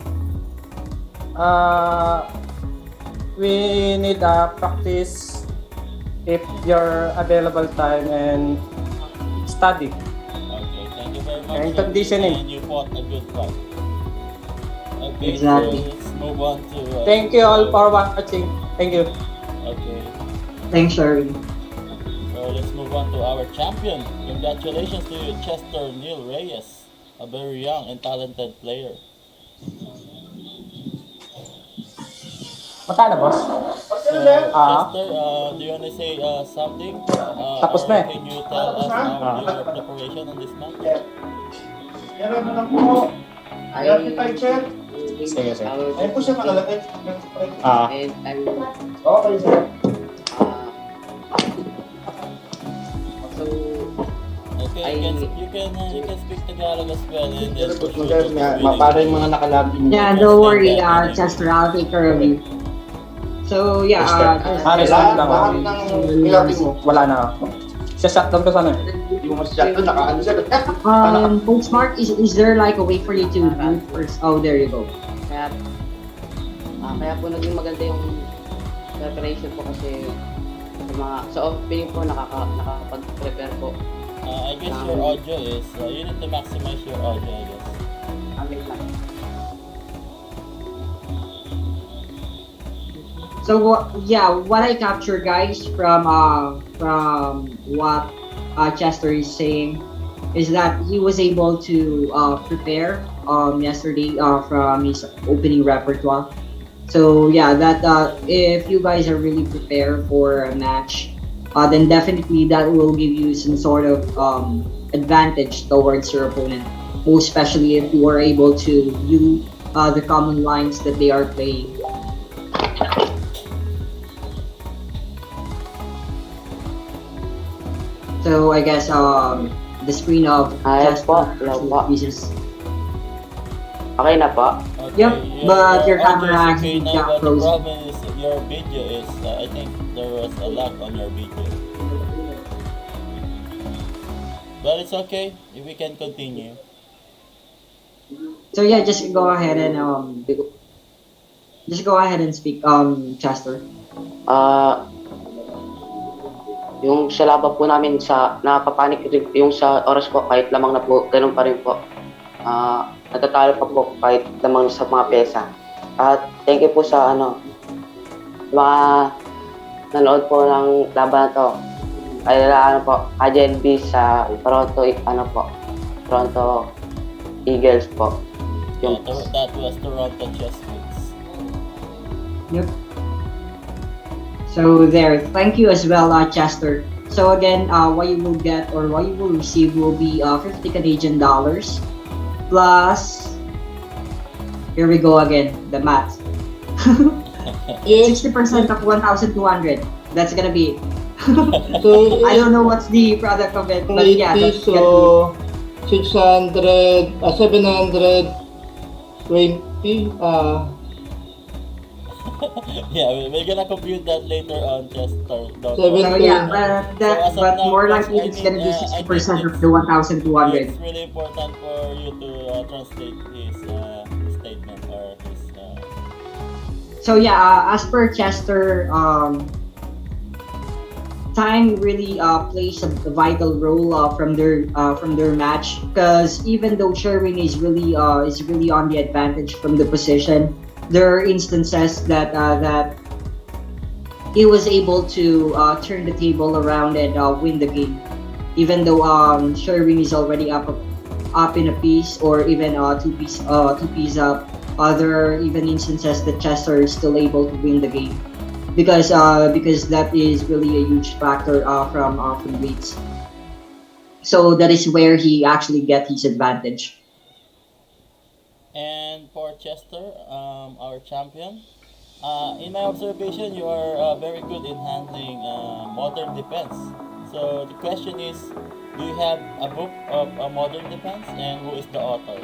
We need practice if your available time and study. Okay. Thank you very much. And Sherwin, conditioning. And you fought a good fight. Okay. Exactly. So let's move on to. Thank you all for watching. Thank you. Okay. Thanks, Sherwin. So let's move on to our champion. Congratulations to you, Chester Neil Reyes, a very young and talented player. Magkano, boss? So, Chester, Ah. do you want to say something? Tapos Or na eh. can you tell us your preparation on this match? Meron na lang po. I Certified sir. Sige, sige. Ayun po siya nakalagay. Ah. And I'm Okay sir. so Okay, I- you can speak Tagalog as well. And then Pero po for sir, para yung mga nakalagay niyo. Yeah, don't worry, Chester. I'll take care of you. So yeah, Resign lang. Lahat ng ilapin mo. Wala na ako. Shutdown ko sana. Hindi mo masyado, nakaano siya. Coach Mark, is there like a way for you to do first? Oh, there you go. kaya po naging maganda yung preparation po kasi sa opening po nakakapag-prepare po. I guess your audio is, you need to maximize your audio, I guess. So yeah, what I capture, guys, from what Chester is saying is that he was able to prepare yesterday from his opening repertoire. So yeah, that if you guys are really prepared for a match, then definitely that will give you some sort of advantage towards your opponent. Most especially if you are able to view the common lines that they are playing. So I guess the screen of Ay Chester po, actually hello po. increases. Okay na po. Okay, Yep, but your camera audio is actually okay now, got but the frozen. problem is your video is, I think there was a lag on your video. But it's okay, if we can continue. So yeah, just go ahead and speak, Chester. Ah, yung sa laban po namin sa napapanik rin yung sa oras po kahit lamang na po ganun pa rin po. Natatalo pa po kahit lamang sa mga pesa. At thank you po sa mga nanood po ng laban na to. Ay po, AJLB sa Toronto Eagles po. Yeah, Yung that was Toronto Chesswits. Yep. So there, thank you as well, Chester. So again, what you will get or what you will receive will be 50 Canadian dollars plus. Here we go again, the math. Yes. 60% of 1,200. That's gonna be it. So I don't know what's the product of it, but yeah, 80, that's gonna so 600, 720. Yeah, we're gonna compute that later on, Chester. Don't Seven- be. So worry. yeah, So as of but now, more guys, likely I it's mean, gonna be I think 60% of it's- the 1,200. It's really important for you to translate his statement or his. So yeah, as per Chester, time really plays a vital role from their match, because even though Sherwin is really on the advantage from the position, there are instances that he was able to turn the table around and win the game, even though Sherwin is already up in a piece or even two piece up. There are even instances that Chester is still able to win the game because that is really a huge factor from Leeds. So that is where he actually get his advantage. And for Chester, our champion, in my observation, you are very good in handling modern defense. So the question is, do you have a book of modern defense, and who is the author?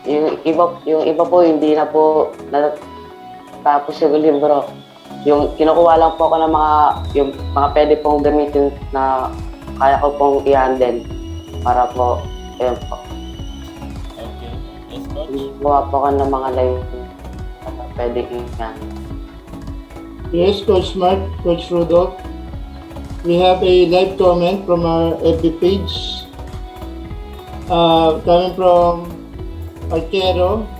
yung iba po hindi na po natatapos yung libro. Yung kinukuha lang po ako ng yung mga pwede pong gamitin na kaya ko pong i-handle para po, ayun po. Okay, yes, coach. Kuha po ako ng mga live na pwede i-handle. Yes, Coach Mark, Coach Rudolph. We have a live comment from our FB page. Coming from Arquero,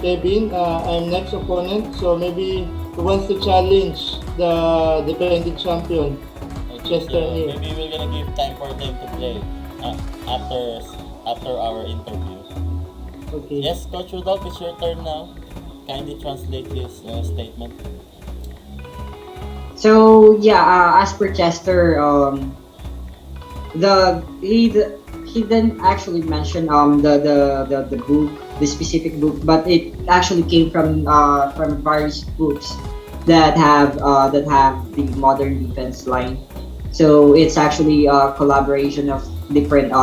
Kevin. I'm next opponent, so maybe he wants to challenge the defending champion. Okay, Chester so Neal. maybe we're gonna give time for them to play after our interview. Okay. Yes, Coach Rudolph, it's your turn now. Kindly translate this statement. So yeah, as per Chester, he didn't actually mention the book, the specific book, but it actually came from various books that have the modern defense line. So it's actually a collaboration of different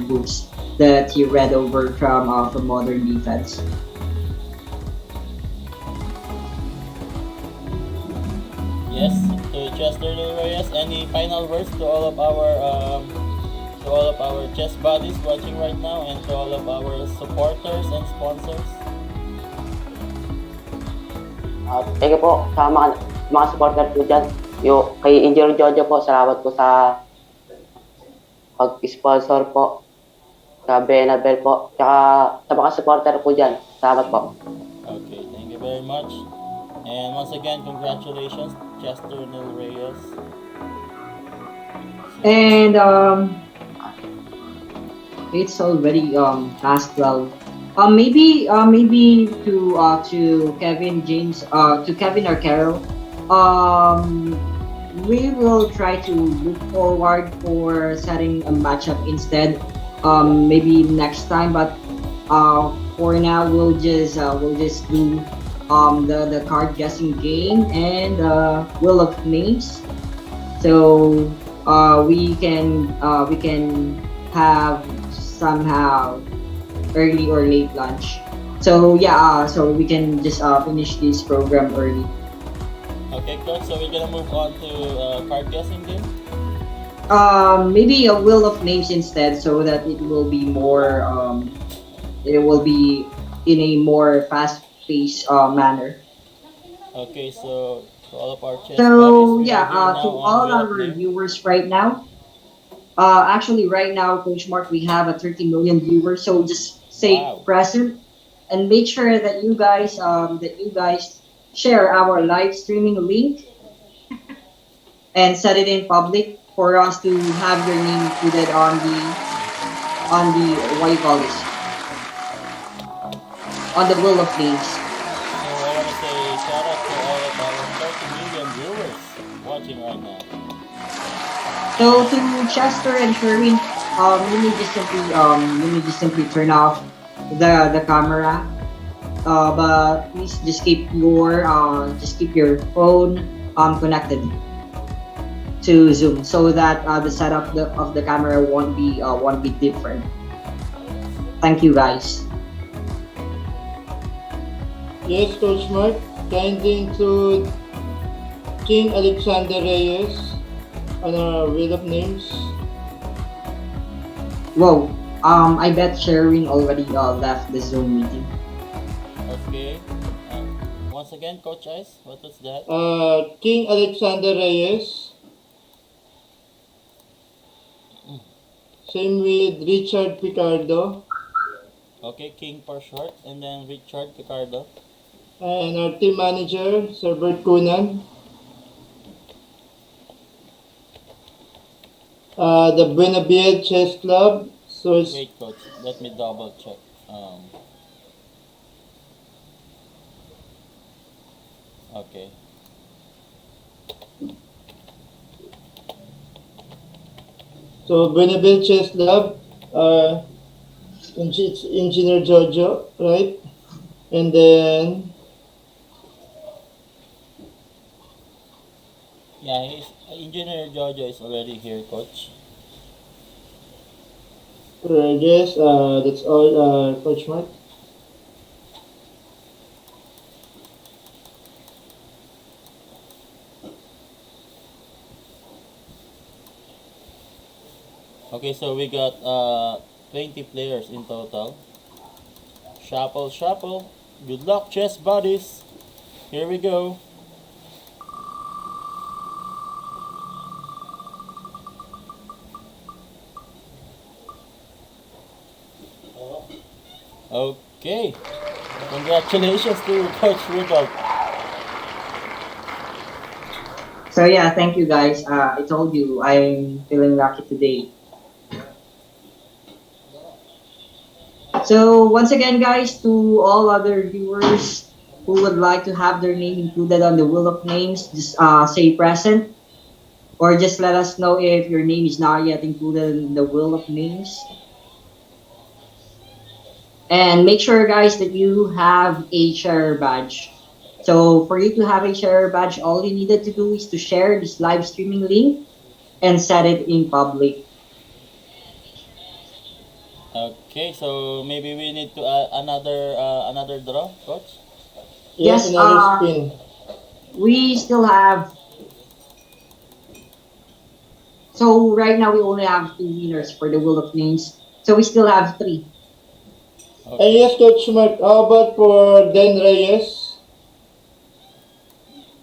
books that he read over from modern defense. Yes, to Chester Del Reyes, any final words to all of our chess buddies watching right now, and to all of our supporters and sponsors? Thank you po sa mga supporter po dyan. Yung kay Engineer Jojo po, salamat po sa pag-sponsor po. Sa Benabel po. Tsaka sa mga supporter po dyan. Salamat po. Okay, thank you very much. And once again, congratulations, Chester Del Reyes. And it's already past 12. Maybe to Kevin James, to Kevin or Carol, we will try to look forward for setting a matchup instead. Maybe next time, but for now we'll just do the card guessing game and Wheel of Names. So we can have somehow early or late lunch. So yeah, so we can just finish this program early. Okay, coach. So we're gonna move on to card guessing game. Maybe a wheel of names instead, so that it will be more. It will be in a more fast-paced manner. Okay, so to all of our chess buddies, So we are yeah, here now to on all Wheel of our Name. viewers right now, actually right now, Coach Mark, we have a 30 million viewers. So just say Wow. present and make sure that you guys share our live streaming link and set it in public for us to have your name included on the what do you call this, on the wheel of names. So I want to say shout out to all of our 30 million viewers watching right now. So to Chester and Sherwin, you may just simply turn off the camera. But please just keep your phone connected to Zoom so that the setup of the camera won't be different. Thank you guys. Yes, Coach Mark. Kindly include King Alexander Reyes on our wheel of names. Whoa. I bet Sherwin already left the Zoom meeting. Okay. Once again, Coach Ice, what was that? King Alexander Reyes. Same with Richard Picardo. Okay, King for short, and then Richard Picardo. And our team manager, Sir Bert Kunan. The Buenabiel Chess Club. So it's Wait, Coach, let me double check. Okay. so Buenabiel Chess Club. It's Engineer Jojo, right? And then Yeah, Engineer Jojo is already here, Coach. yes, that's all, Coach Mark. Okay, so we got 20 players in total. Shuffle, shuffle. Good luck, chess buddies. Here we go. Okay. Congratulations to Coach Rudolph. So yeah, thank you guys. I told you I'm feeling lucky today. So once again, guys, to all other viewers who would like to have their name included on the wheel of names, just say present, or just let us know if your name is not yet included in the wheel of names. And make sure, guys, that you have a share badge. So for you to have a share badge, all you needed to do is to share this live streaming link and set it in public. Okay, so maybe we need to another draw, Coach. Yes, Yes, another spin. we still have. So right now we only have two winners for the wheel of names. So we still have three. And Okay. yes, Coach Mark, how about for Den Reyes?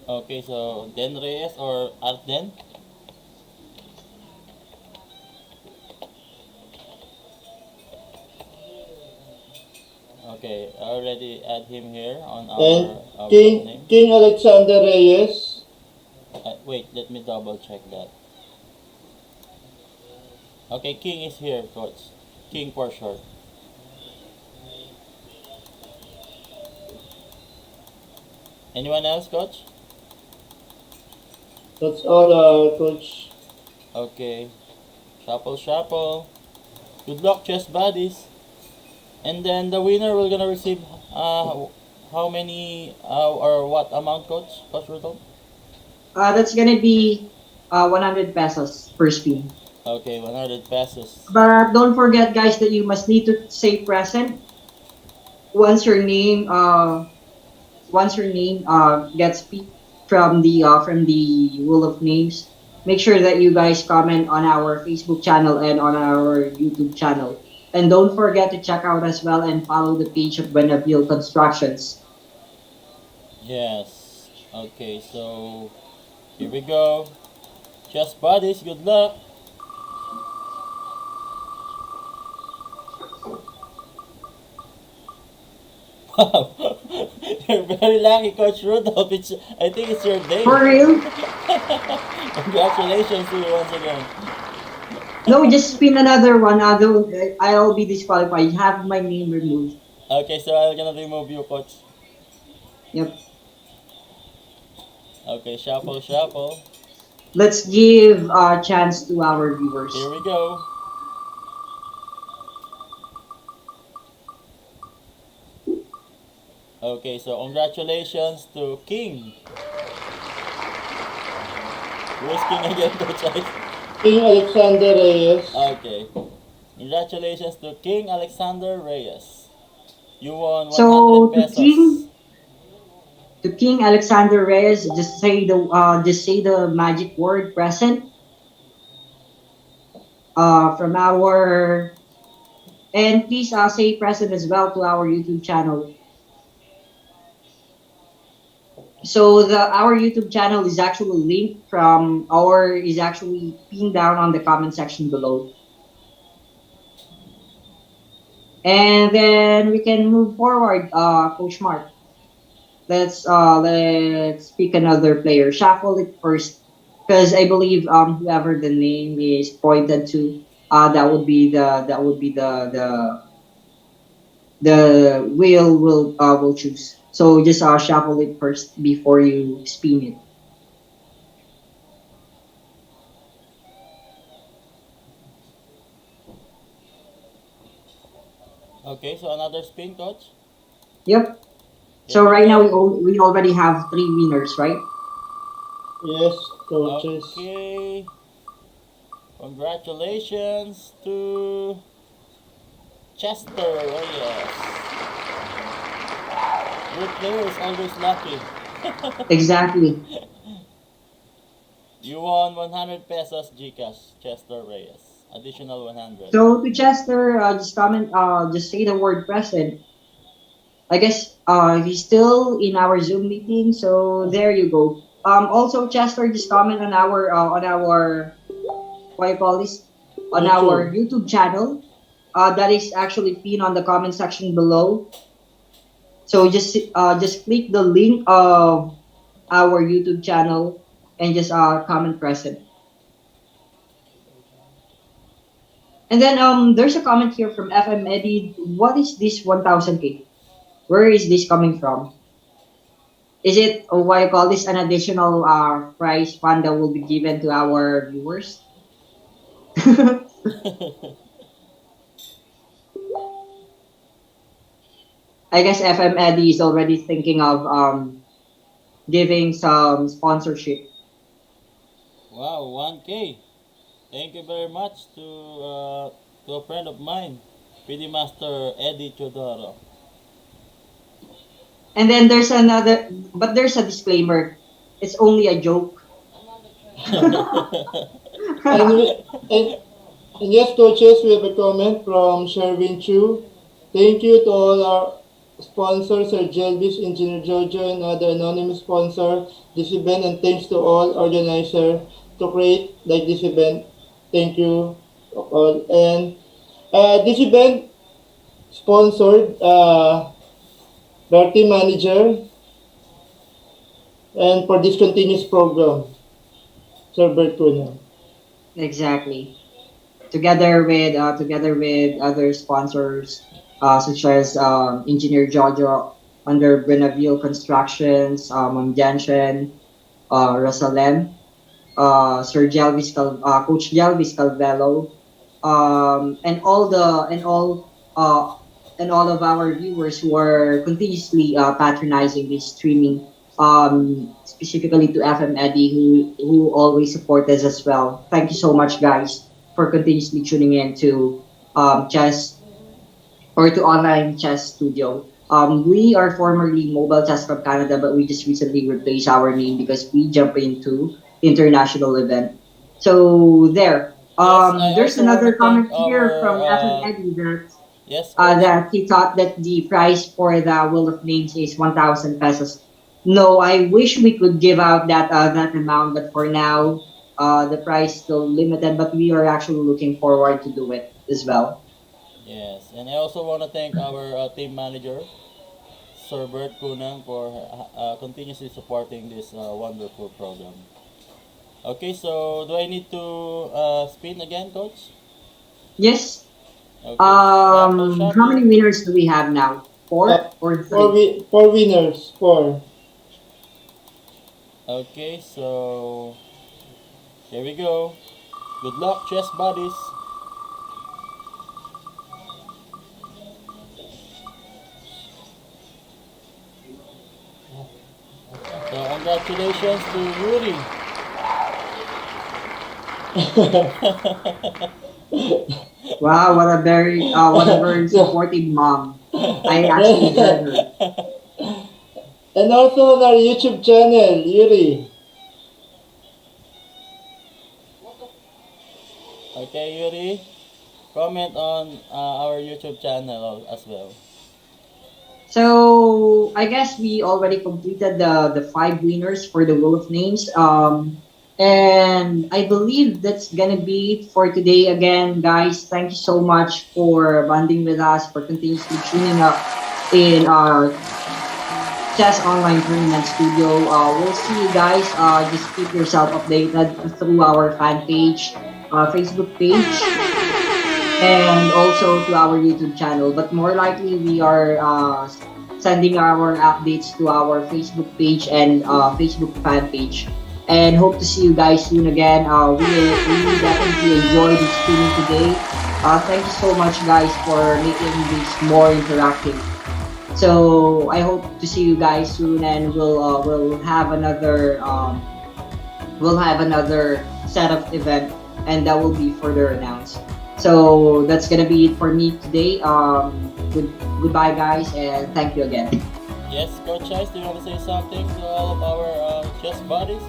Okay, so Den Reyes or Arden? Okay, I already add him here on And our King name. King Alexander Reyes. Wait, let me double check that. Okay, King is here, Coach. King for short. Anyone else, Coach? That's all, Coach. Okay. Shuffle, shuffle. Good luck, chess buddies. And then the winner will gonna receive how many or what amount, Coach Rudolph? That's gonna be 100 pesos per spin. Okay, 100 pesos. But don't forget, guys, that you must need to say present once your name gets picked from the rule of names. Make sure that you guys comment on our Facebook channel and on our YouTube channel. And don't forget to check out as well and follow the page of Buenaville Constructions. Yes. Okay, so here we go. Chess buddies, good luck. Wow, you're very lucky, Coach Rudolph. I think it's your day. For real? Congratulations to you once again. No, just spin another one. I'll be disqualified. Have my name removed. Okay, so I'm gonna remove you, Coach. Yep. Okay, shuffle, shuffle. Let's give a chance to our viewers. Here we go. Okay, so congratulations to King. Who's King again, Coach Ice? King Alexander Reyes. Okay. Congratulations to King Alexander Reyes. You won 100 So pesos. to King Alexander Reyes, just say the magic word present. From our and please say present as well to our YouTube channel. So our YouTube channel is actually linked is actually pinned down on the comment section below. And then we can move forward, Coach Mark. Let's pick another player. Shuffle it first, because I believe whoever the name is pointed to, that would be the wheel will choose. So just shuffle it first before you spin it. Okay, so another spin, Coach. Yep. So right now we already have 3 winners, right? Yes, coaches. Okay. Congratulations to Chester Reyes. Good player is always lucky. Exactly. You won 100 pesos Gcash, Chester Reyes. Additional 100. So to Chester, just say the word present. I guess he's still in our Zoom meeting, so there you go. Also Chester, just comment on our what you call this, on our YouTube channel. That is actually pinned on the comment section below. So just click the link of our YouTube channel and just comment present. And then there's a comment here from FM Eddie. What is this 1000K? Where is this coming from? Is it what you call this, an additional prize fund that will be given to our viewers? I guess FM Eddie is already thinking of giving some sponsorship. Wow, 1K. Thank you very much to a friend of mine, PD Master Eddie Chodoro. And then there's there's a disclaimer. It's only a joke. And yes, coaches, we have a comment from Sherwin Chu. Thank you to all our sponsors, Sir Jelvis, Engineer Jojo, and other anonymous sponsors this event, and thanks to all organizers to create like this event. Thank you all. And this event sponsored by our team manager, and for this continuous program, Sir Bert Cunha. Exactly. Together with other sponsors such as Engineer Jojo under Buenaville Constructions, Jenshen, Rosalem, Sir Coach Jelvis Calvelo, and all of our viewers who are continuously patronizing this streaming, specifically to FM Eddie who always support us as well. Thank you so much, guys. for continuously tuning in to chess or to online chess studio. We are formerly Mobile Chess Club Canada, but we just recently replaced our name because we jump into international event. So there. Yes, I There's also want to another thank comment here our from Evan Eddy yes, coach. that he thought that the price for the Wheel of Names is 1,000 pesos. No, I wish we could give out that amount, but for now, the price still limited. But we are actually looking forward to do it as well. Yes, and I also want to thank our team manager, Sir Bert Kunan, for continuously supporting this wonderful program. Okay, so do I need to spin again, coach? Yes. Okay, for How Shopee. many winners do we have now? Uh, Four or three? four winners. Four. Okay, so here we go. Good luck, chess buddies. So congratulations to Yuri. Wow, what a very supportive mom. I actually heard her. And also on our YouTube channel, Yuri. Okay, Yuri, comment on our YouTube channel as well. So I guess we already completed the five winners for the Wheel of Names. And I believe that's gonna be it for today. Again, guys, thank you so much for bonding with us, for continuously tuning up in our Chess Online Tournament Studio. We'll see you guys. Just keep yourself updated through our fan page, Facebook page, and also to our YouTube channel. But more likely, we are sending our updates to our Facebook page and Facebook fan page. And hope to see you guys soon again. We definitely enjoyed this streaming today. Thank you so much, guys, for making this more interactive. So I hope to see you guys soon, and we'll have another set of event, and that will be further announced. So that's gonna be it for me today. Goodbye, guys, and thank you again. Yes, Coach Ice, do you want to say something to all of our chess buddies?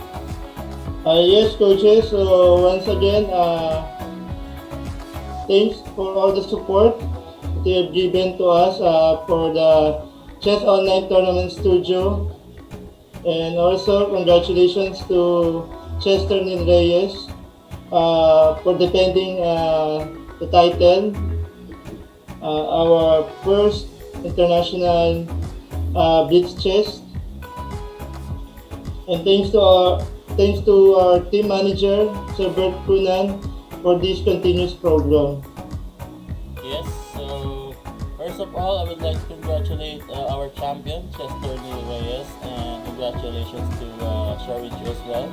Yes, coaches. So once again, thanks for all the support that you have given to us for the Chess Online Tournament Studio. And also, congratulations to Chester Nin Reyes for defending the title, our first international Blitz Chess. And thanks to our team manager, Sir Bert Kunan, for this continuous program. Yes, so first of all, I would like to congratulate our champion, Chester Neil Reyes, and congratulations to Sharichu as well.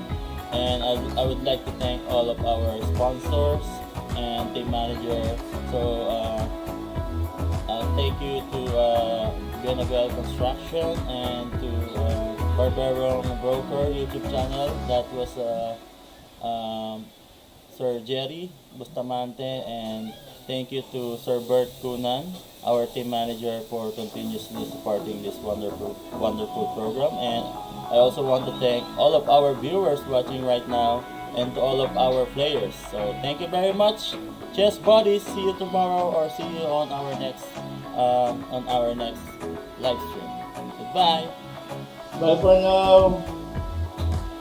And I would like to thank all of our sponsors and team manager. So thank you to Benabel Construction and to Barberong Broker YouTube channel. That was Sir Jerry Bustamante, and thank you to Sir Bert Kunan, our team manager, for continuously supporting this wonderful program. And I also want to thank all of our viewers watching right now and to all of our players. So thank you very much, chess buddies. See you tomorrow or see you on our next live stream. Goodbye. Bye for now.